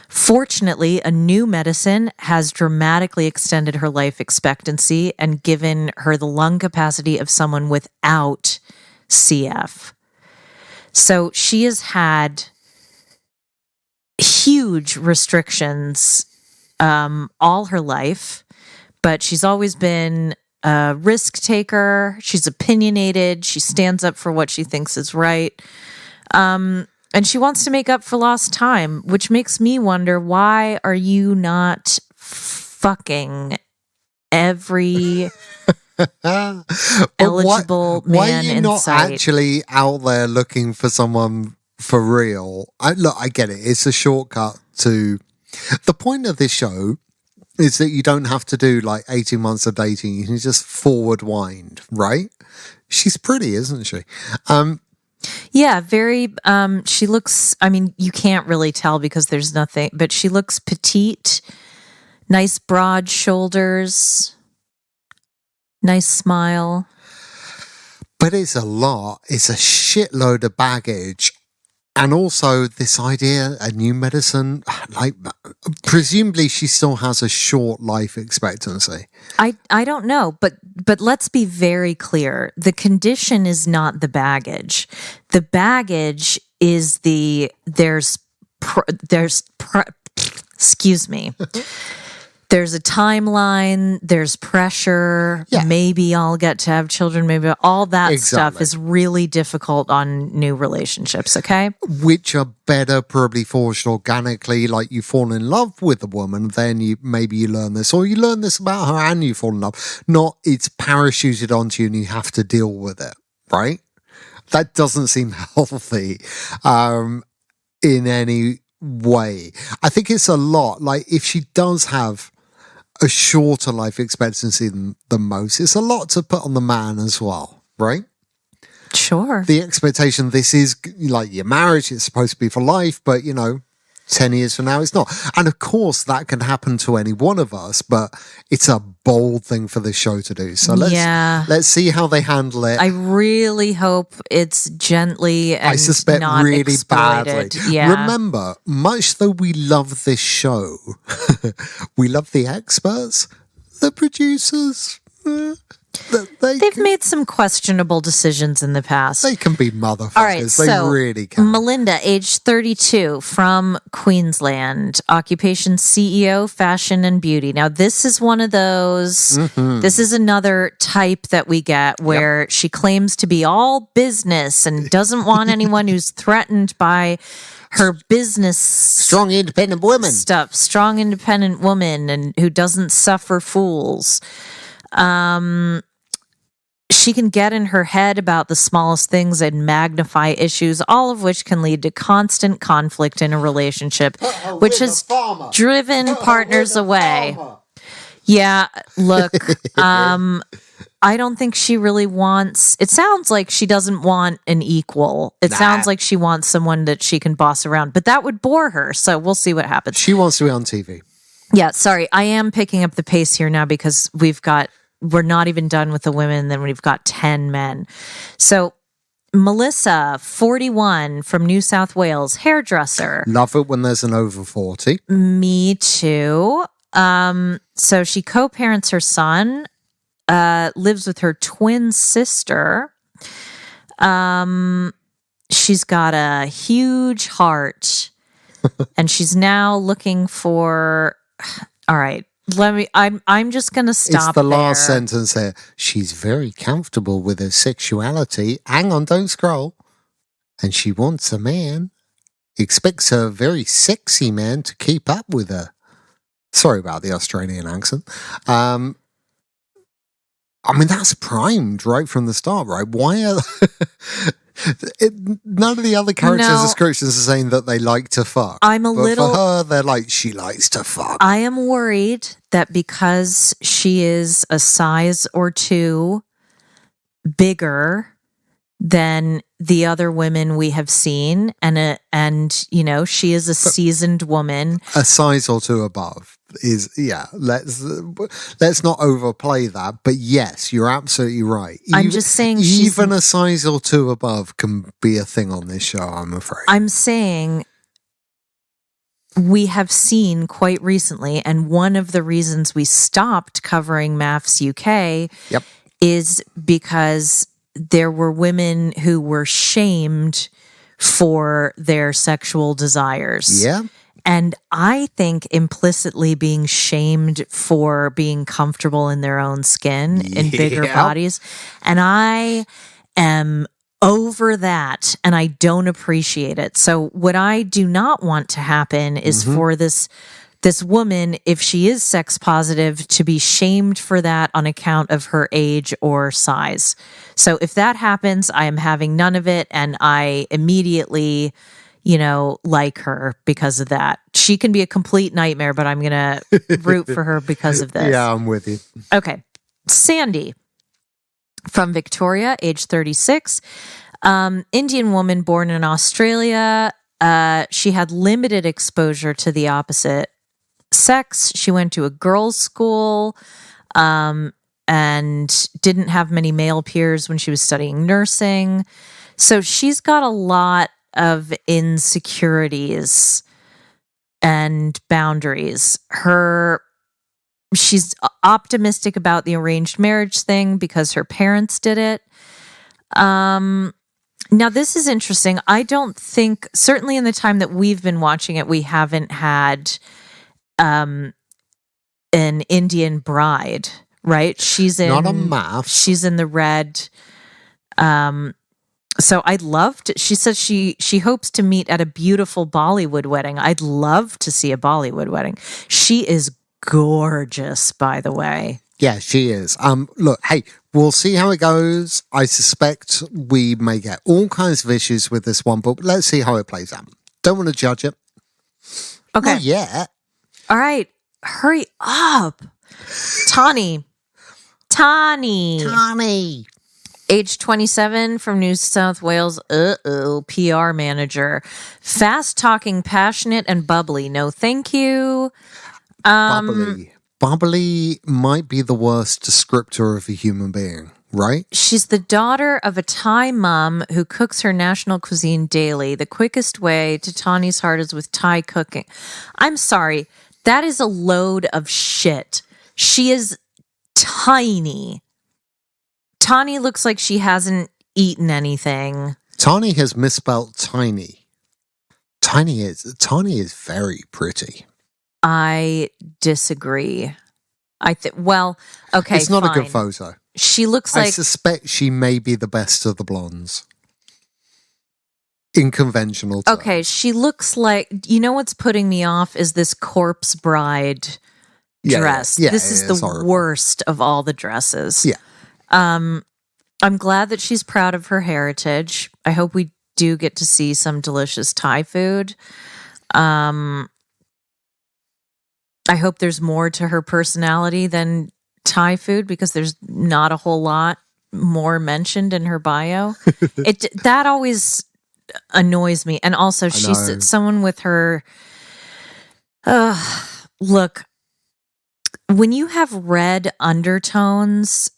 Fortunately, a new medicine has dramatically extended her life expectancy and given her the lung capacity of someone without CF. So she has had huge restrictions all her life, but she's always been a risk taker. She's opinionated. She stands up for what she thinks is right. And she wants to make up for lost time, which makes me wonder, why are you not fucking every eligible why man are you in not sight? actually out there looking for someone for real? I get it. It's a shortcut to the point of this show is that you don't have to do like 18 months of dating. You can just forward wind, right? She's pretty, isn't she? Yeah, very, she looks, I mean, you can't really tell because there's nothing, but she looks petite, nice broad shoulders, nice smile. But it's a lot. It's a shitload of baggage. And also this idea, a new medicine, like presumably she still has a short life expectancy. I don't know, but let's be very clear. The condition is not the baggage. The baggage is excuse me. There's a timeline, there's pressure, maybe I'll get to have children, maybe all that stuff is really difficult on new relationships, okay? Which are better probably forged organically, like you fall in love with a woman, then you learn this, or you learn this about her and you fall in love. Not it's parachuted onto you and you have to deal with it, right? That doesn't seem healthy in any way. I think it's a lot. Like if she does have a shorter life expectancy than most, it's a lot to put on the man as well, right? Sure. The expectation, this is like your marriage, it's supposed to be for life, but 10 years from now, it's not. And of course, that can happen to any one of us, but it's a bold thing for this show to do. So let's see how they handle it. I really hope it's gently and I suspect not really exploited. badly. Yeah. Remember, much though we love this show, we love the experts, the producers. They've made some questionable decisions in the past. They can be motherfuckers. All right, they really can. Melinda, age 32, from Queensland, occupation CEO, fashion and beauty. Now, this is one of those, this is another type that we get where she claims to be all business and doesn't want anyone who's threatened by her business strong independent woman stuff, strong independent woman, and who doesn't suffer fools. She can get in her head about the smallest things and magnify issues, all of which can lead to constant conflict in a relationship, which has driven partners away. Yeah, look, I don't think she really wants, it sounds like she doesn't want an equal. It sounds like she wants someone that she can boss around, but that would bore her. So we'll see what happens. She wants to be on TV. Yeah, sorry. I am picking up the pace here now because we're not even done with the women, and then we've got 10 men. So Melissa, 41, from New South Wales, hairdresser. Love it when there's an over 40. Me too. So she co-parents her son, lives with her twin sister. She's got a huge heart, and she's now looking for... All right. I'm just going to stop. It's the last sentence here. She's very comfortable with her sexuality. Hang on, don't scroll. And she wants a man. Expects a very sexy man to keep up with her. Sorry about the Australian accent. I mean, that's primed right from the start, right? Why are... none of the other characters' descriptions are saying that they like to fuck. For her, they're like, she likes to fuck. I am worried that because she is a size or two bigger than the other women we have seen, and she is a seasoned woman. A size or two above is, let's not overplay that, but yes, you're absolutely right. I'm just saying even a size or two above can be a thing on this show, I'm afraid. I'm saying we have seen quite recently, and one of the reasons we stopped covering MAFS UK is because there were women who were shamed for their sexual desires. Yeah. And I think implicitly being shamed for being comfortable in their own skin in bigger bodies. And I am over that, and I don't appreciate it. So what I do not want to happen is for this woman, if she is sex positive, to be shamed for that on account of her age or size. So if that happens, I am having none of it, and I immediately... like her because of that. She can be a complete nightmare, but I'm going to root for her because of this. Yeah, I'm with you. Okay. Sandy, from Victoria, age 36. Indian woman born in Australia. She had limited exposure to the opposite sex. She went to a girls' school and didn't have many male peers when she was studying nursing. So she's got a lot of insecurities and boundaries. She's optimistic about the arranged marriage thing because her parents did it. Now this is interesting. I don't think, certainly in the time that we've been watching it, we haven't had an Indian bride, right? She's in Not a MAFS. She's in the red. So I'd love to. She says she hopes to meet at a beautiful Bollywood wedding. I'd love to see a Bollywood wedding. She is gorgeous, by the way. Yeah, she is. Look, hey, we'll see how it goes. I suspect we may get all kinds of issues with this one, but let's see how it plays out. Don't want to judge it. Okay. Not yet. All right. Hurry up. Tani. Age 27 from New South Wales. PR manager. Fast talking, passionate, and bubbly. No, thank you. Bubbly might be the worst descriptor of a human being, right? She's the daughter of a Thai mom who cooks her national cuisine daily. The quickest way to Tani's heart is with Thai cooking. I'm sorry. That is a load of shit. She is tiny. Tani looks like she hasn't eaten anything. Tani has misspelled tiny. Tani is very pretty. I disagree. Okay, it's not fine. a good photo. She looks I like suspect she may be the best of the blondes. In conventional terms. Okay, she looks like, you know what's putting me off is this corpse bride dress. This is the horrible. worst of all the dresses. Yeah. I'm glad that she's proud of her heritage. I hope we do get to see some delicious Thai food. I hope there's more to her personality than Thai food because there's not a whole lot more mentioned in her bio. That always annoys me. And also she's someone with her look, when you have red undertones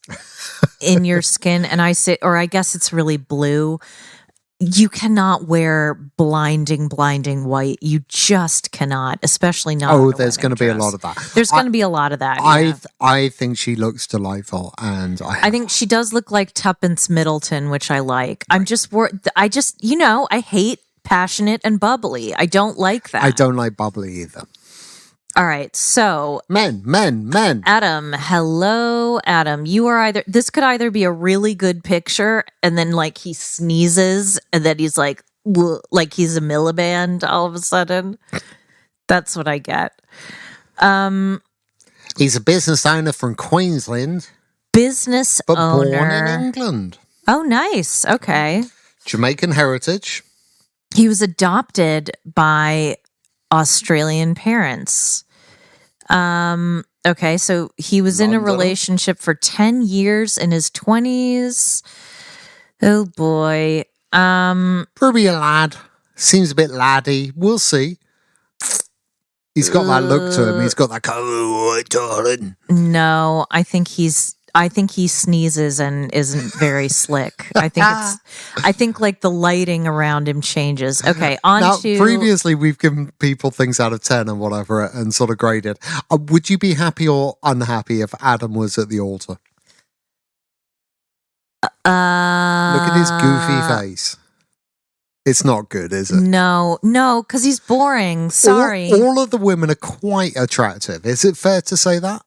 in your skin, and I guess it's really blue, you cannot wear blinding white. You just cannot, especially not. Oh, there's going to be a lot of that. There's going to be a lot of that. I think she looks delightful, and I think she does look like Tuppence Middleton, which I like. I'm just I hate passionate and bubbly. I don't like that. I don't like bubbly either. All right, so men. Adam, hello, Adam. This could either be a really good picture, and then like he sneezes, and then he's like he's a Miliband all of a sudden. That's what I get. He's a business owner from Queensland, but born in England. Oh, nice. Okay, Jamaican heritage. He was adopted by Australian parents. Okay, so he was in a relationship for 10 years in his 20s. Oh boy. Probably a lad. Seems a bit laddie. We'll see. He's got that look to him. He's got that oh, darling. No, I think he sneezes and isn't very slick. I think like the lighting around him changes. Okay, previously we've given people things out of 10 and whatever and sort of graded. Would you be happy or unhappy if Adam was at the altar? Look at his goofy face. It's not good, is it? No, because he's boring. Sorry. All of the women are quite attractive. Is it fair to say that?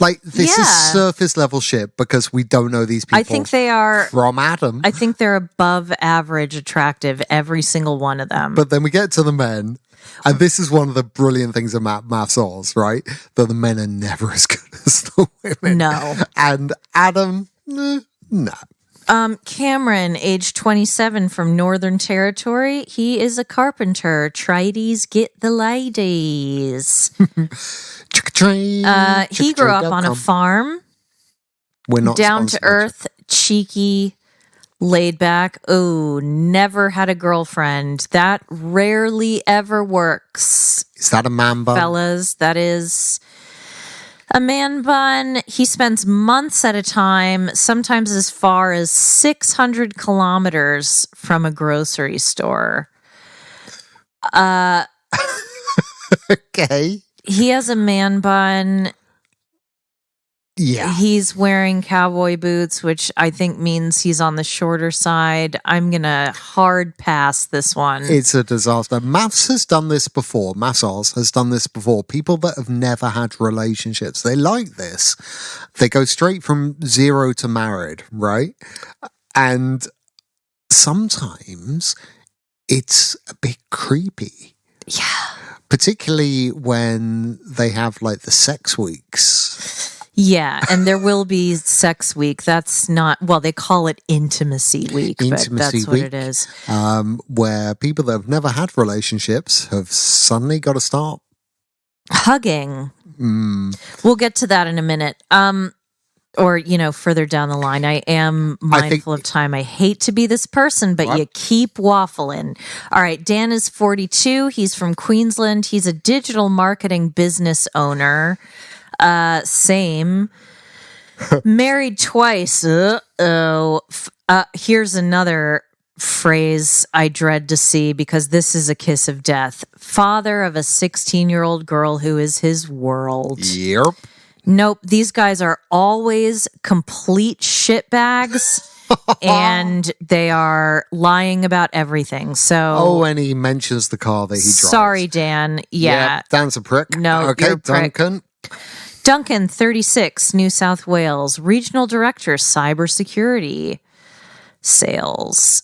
Like, this is surface level shit because we don't know these people. I think they are from Adam. I think they're above average attractive, every single one of them. But then we get to the men, and this is one of the brilliant things of MAFS, right? That the men are never as good as the women. No. And Adam, no. Cameron, age 27 from Northern Territory. He is a carpenter. Trides get the ladies. He grew up on a farm. We're not down to earth, cheeky, laid back. Oh, never had a girlfriend. That rarely ever works. Is that a man bun? Fellas, that is a man bun. He spends months at a time, sometimes as far as 600 kilometers from a grocery store. Okay. He has a man bun. Yeah. He's wearing cowboy boots, which I think means he's on the shorter side. I'm going to hard pass this one. It's a disaster. MAFS has done this before. MAFS has done this before. People that have never had relationships, they like this. They go straight from 0 to married, right? And sometimes it's a bit creepy. Yeah. Particularly when they have like the sex weeks. Yeah, and there will be sex week. That's not, well, they call it intimacy week, but that's what it is. Where people that have never had relationships have suddenly got to start hugging. We'll get to that in a minute. Or, further down the line. I am mindful of time. I hate to be this person, but you keep waffling. All right, Dan is 42. He's from Queensland. He's a digital marketing business owner. Same. Married twice. Here's another phrase I dread to see because this is a kiss of death. Father of a 16-year-old girl who is his world. Yep. Nope. These guys are always complete shitbags. And they are lying about everything. So, and he mentions the car that he drives. Sorry, Dan. Yeah, Dan's a prick. No, okay, you're a prick. Duncan, 36, New South Wales, Regional Director, Cybersecurity Sales.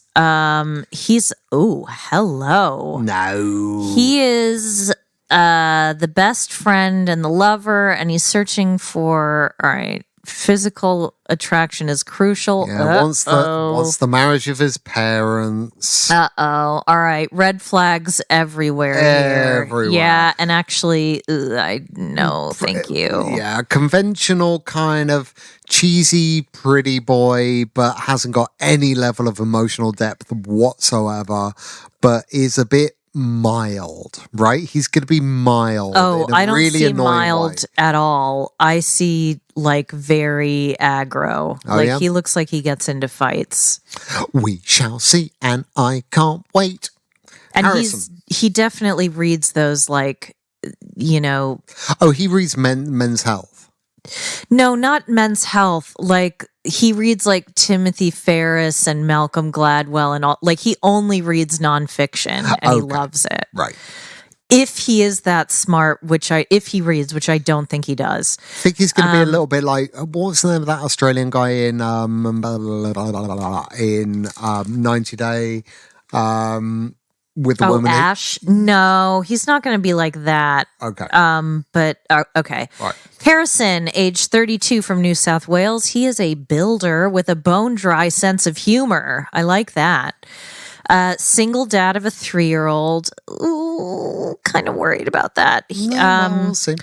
He's hello. No. He is the best friend and the lover, and he's searching for, all right, physical attraction is crucial. Yeah, wants the marriage of his parents. All right, red flags everywhere here. Yeah, and actually, no, thank you. Yeah, conventional kind of cheesy pretty boy, but hasn't got any level of emotional depth whatsoever, but is a bit mild, right? He's going to be mild. I don't really see mild at all. I see like very aggro. He looks like he gets into fights. We shall see, and I can't wait. And he definitely reads those he reads Men's Health. No, not Men's Health. Like he reads like Timothy Ferris and Malcolm Gladwell and all. Like he only reads nonfiction and he loves it. Right. If he is that smart, if he reads, which I don't think he does. I think he's going to be a little bit like, what's the name of that Australian guy in 90 Day with the woman? Ash? No, he's not going to be like that. Okay. Okay. Right. Harrison, age 32 from New South Wales. He is a builder with a bone-dry sense of humor. I like that. Single dad of a 3-year-old. Ooh, kind of worried about that. We'll see.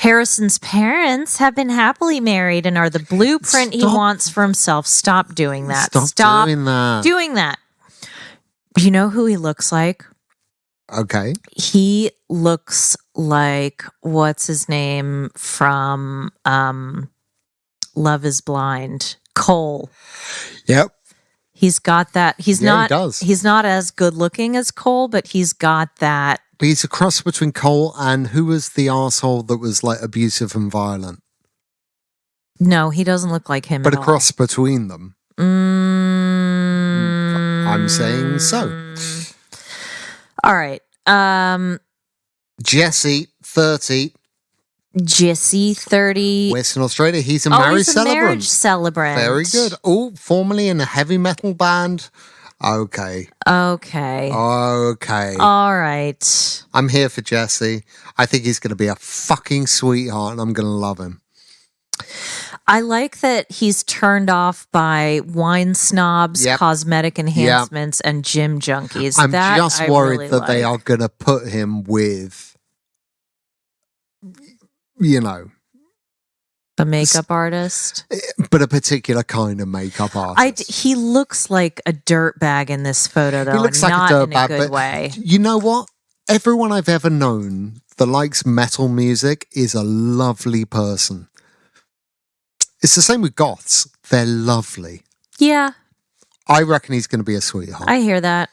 Harrison's parents have been happily married and are the blueprint he wants for himself. Stop doing that. Stop doing that. Doing that. You know who he looks like? Okay. He looks like, what's his name from Love is Blind? Cole. Yep. He's got that. He does. He's not as good looking as Cole, but he's got that. But he's a cross between Cole and who was the arsehole that was like abusive and violent? No, he doesn't look like him but at a cross between them. I'm saying so. All right. Jesse, 30. Jesse, 30. Western Australia. He's a marriage celebrant. Very good. Oh, formerly in a heavy metal band. Okay. All right. I'm here for Jesse. I think he's going to be a fucking sweetheart and I'm going to love him. I like that he's turned off by wine snobs, cosmetic enhancements, and gym junkies. I'm just worried that they are going to put him with, the makeup artist. But a particular kind of makeup artist. He looks like a dirtbag in this photo, though. He looks like not a dirtbag, in a good way. You know what? Everyone I've ever known that likes metal music is a lovely person. It's the same with goths. They're lovely. Yeah. I reckon he's going to be a sweetheart. I hear that.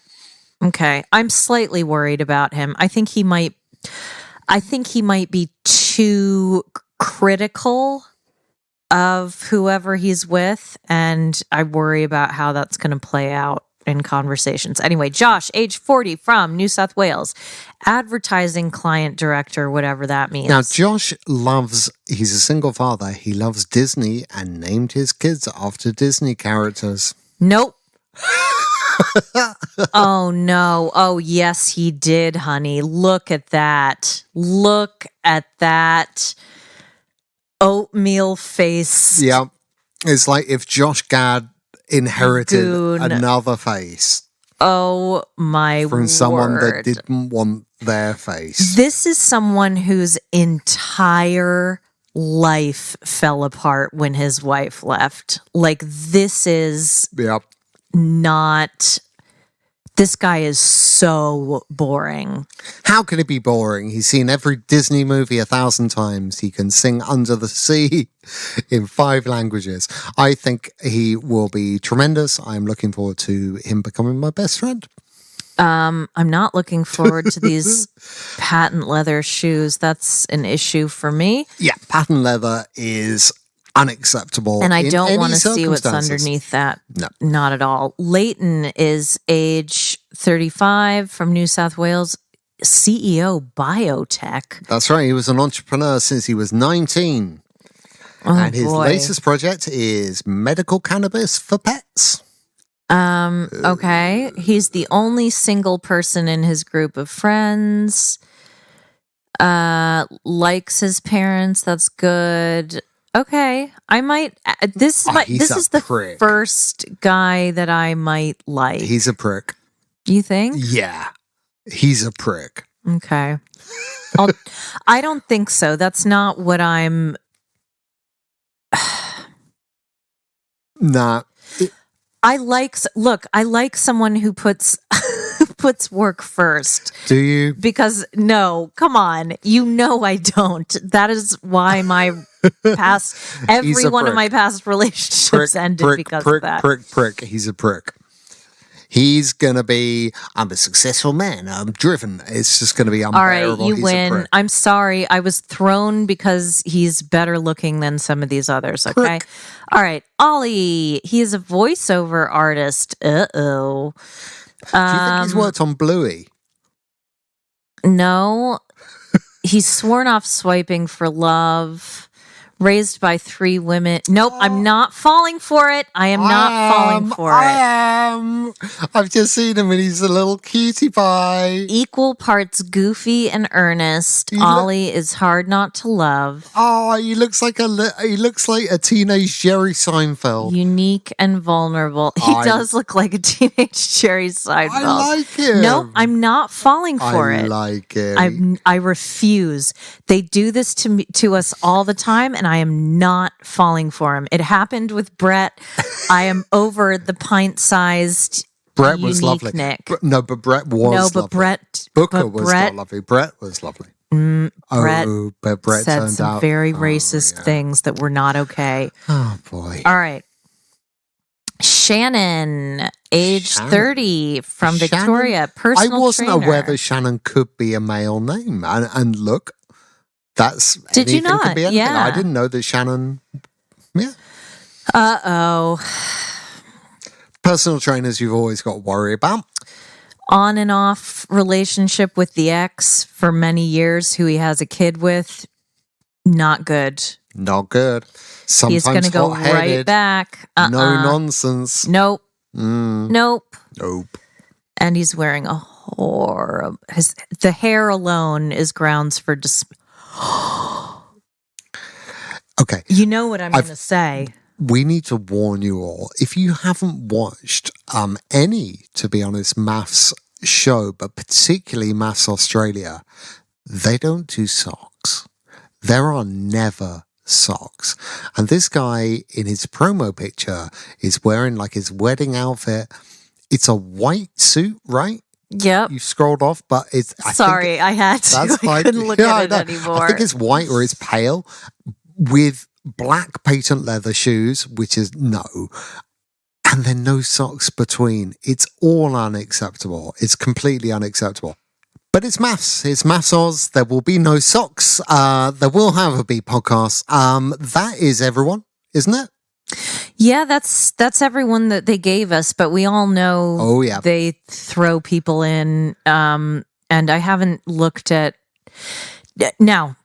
Okay. I'm slightly worried about him. I think he might be too critical of whoever he's with, and I worry about how that's going to play out in conversations. Anyway, Josh, age 40, from New South Wales, advertising client director, whatever that means. Now, Josh he's a single father. He loves Disney and named his kids after Disney characters. Nope. Oh, no. Oh, yes, he did, honey. Look at that. Look at that oatmeal face. Yeah. It's like if Josh Gad inherited Goon. another face Oh, my from someone that word. didn't want their face. This is someone whose entire life fell apart when his wife left. Like, this is Yep. not... This guy is so boring. How can it be boring? He's seen every Disney movie 1,000 times. He can sing Under the Sea in 5 languages. I think he will be tremendous. I'm looking forward to him becoming my best friend. I'm not looking forward to these patent leather shoes. That's an issue for me. Yeah, patent leather is unacceptable. And I in don't any want to see what's circumstances. underneath that. No. Not at all. Leighton is age 35, from New South Wales, CEO biotech. That's right. He was an entrepreneur since he was 19. Oh, and his boy. latest project is medical cannabis for pets. Okay. He's the only single person in his group of friends. Likes his parents. That's good. Okay. I might. This he's is a the prick. first guy that I might like. He's a prick. You think? Yeah, he's a prick. Okay. I don't think so. That's not what I'm. Nah. I like someone who puts puts work first. Do you? Because no, come on. You know I don't. That is why my every one of my past relationships ended because of that. Prick. He's a prick. He's going to be, I'm a successful man. I'm driven. It's just going to be unbearable. All right, you He's win. I'm sorry. I was thrown because he's better looking than some of these others, okay? Prick. All right, Ollie. He is a voiceover artist. Uh-oh. Do you think he's worked on Bluey? No. He's sworn off swiping for love. Raised by 3 women. Nope, I'm not falling for it. I am not falling for I it. am. I've just seen him and he's a little cutie pie. Equal parts goofy and earnest. Ollie is hard not to love. Oh, he looks like a teenage Jerry Seinfeld. Unique and vulnerable. He does look like a teenage Jerry Seinfeld. I like him. No, I'm not falling for I it. like him. I refuse. They do this to us all the time, and I am not falling for him. It happened with Brett. I am over the pint-sized. Brett was lovely. Nick. No, but Brett was lovely. Brett Booker was not lovely. Brett was lovely. Brett but Brett said turned some out very racist things that were not okay. Oh boy! All right. Shannon, age 30, from Victoria, personal I wasn't trainer. aware that Shannon could be a male name. And look, that's Did you anything not? could be anything. Yeah. I didn't know that Shannon. Yeah. Uh-oh. Personal trainers you've always got to worry about. On and off relationship with the ex for many years, who he has a kid with. Not good. Not good. Sometimes He's going to go hot-headed. right back. No nonsense. Nope. Mm. Nope. Nope. And he's wearing a horrible... The hair alone is grounds for... Okay. You know what I'm going to say. We need to warn you all. If you haven't watched any, to be honest, MAFS show, but particularly MAFS Australia, they don't do socks. There are never socks. And this guy in his promo picture is wearing like his wedding outfit. It's a white suit, right? Yep. You scrolled off, but it's... I had to. That's I couldn't look at it anymore. I think it's white or it's pale with black patent leather shoes, which is no. And then no socks between. It's all unacceptable. It's completely unacceptable. But it's MAFS. It's MAFS Oz. There will be no socks. There will, however, be podcasts. That is everyone. isn't it? Yeah, that's everyone that they gave us, but we all know Oh, yeah. they throw people in. And I haven't looked at now.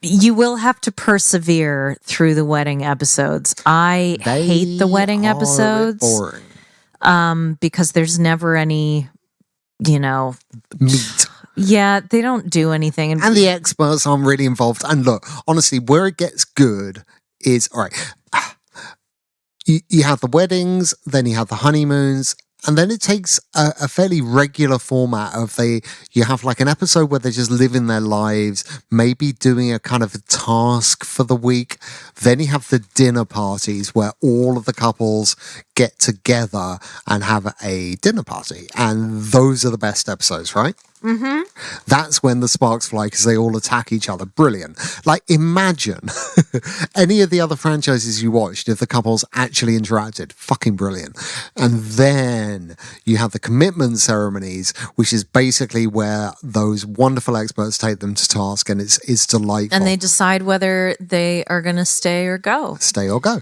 You will have to persevere through the wedding episodes. I hate the wedding episodes boring. because there's never any, meat. Yeah, they don't do anything. And the experts aren't really involved. And look, honestly, where it gets good is, all right, you have the weddings, then you have the honeymoons, and then it takes a fairly regular format of you have like an episode where they're just living their lives, maybe doing a kind of a task for the week. Then you have the dinner parties where all of the couples get together and have a dinner party. And those are the best episodes, right? Mm-hmm. That's when the sparks fly because they all attack each other. Brilliant. Like, imagine any of the other franchises you watched if the couples actually interacted. Fucking brilliant. And then you have the commitment ceremonies, which is basically where those wonderful experts take them to task, and it's delightful. And they decide whether they are going to stay or go. Stay or go.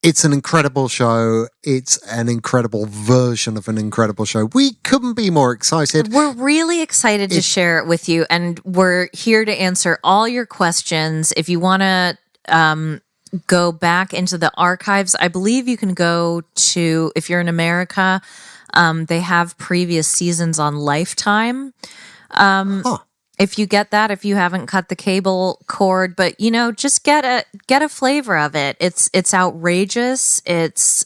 It's an incredible show. It's an incredible version of an incredible show. We couldn't be more excited. We're really excited to share it with you, and we're here to answer all your questions. If you want to go back into the archives, I believe you can go to, if you're in America, they have previous seasons on Lifetime. If you get that, if you haven't cut the cable cord, but just get a flavor of it. It's outrageous. It's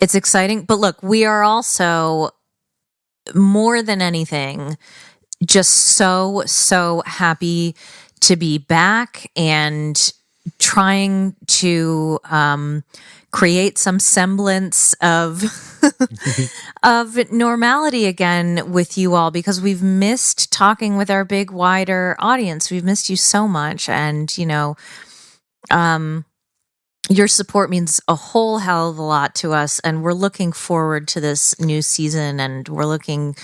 exciting. But look, we are also more than anything just so happy to be back and trying to create some semblance of of normality again with you all, because we've missed talking with our big wider audience. We've missed you so much, and your support means a whole hell of a lot to us, and we're looking forward to this new season, and we're looking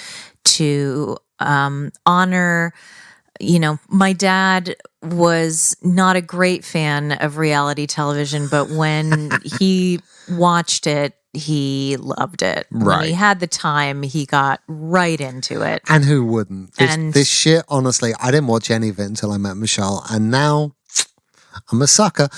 to honor. My dad was not a great fan of reality television, but when he watched it, he loved it. Right. When he had the time, he got right into it. And who wouldn't? This shit, honestly, I didn't watch any of it until I met Michelle, and now I'm a sucker.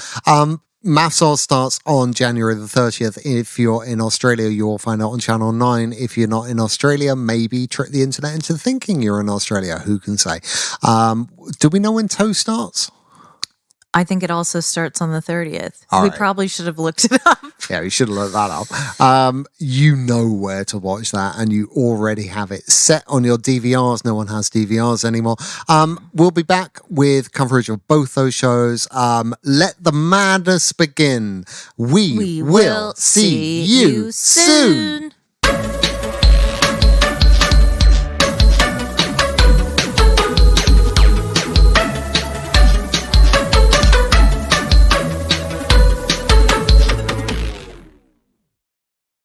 MAFS starts on January the 30th. If you're in Australia, you'll find out on Channel 9. If you're not in Australia, maybe trick the internet into thinking you're in Australia. Who can say? Do we know when Toe starts? I think it also starts on the 30th. All we right. probably should have looked it up. Yeah, we should have looked that up. You know where to watch that, and you already have it set on your DVRs. No one has DVRs anymore. We'll be back with coverage of both those shows. Let the madness begin. We will see you soon.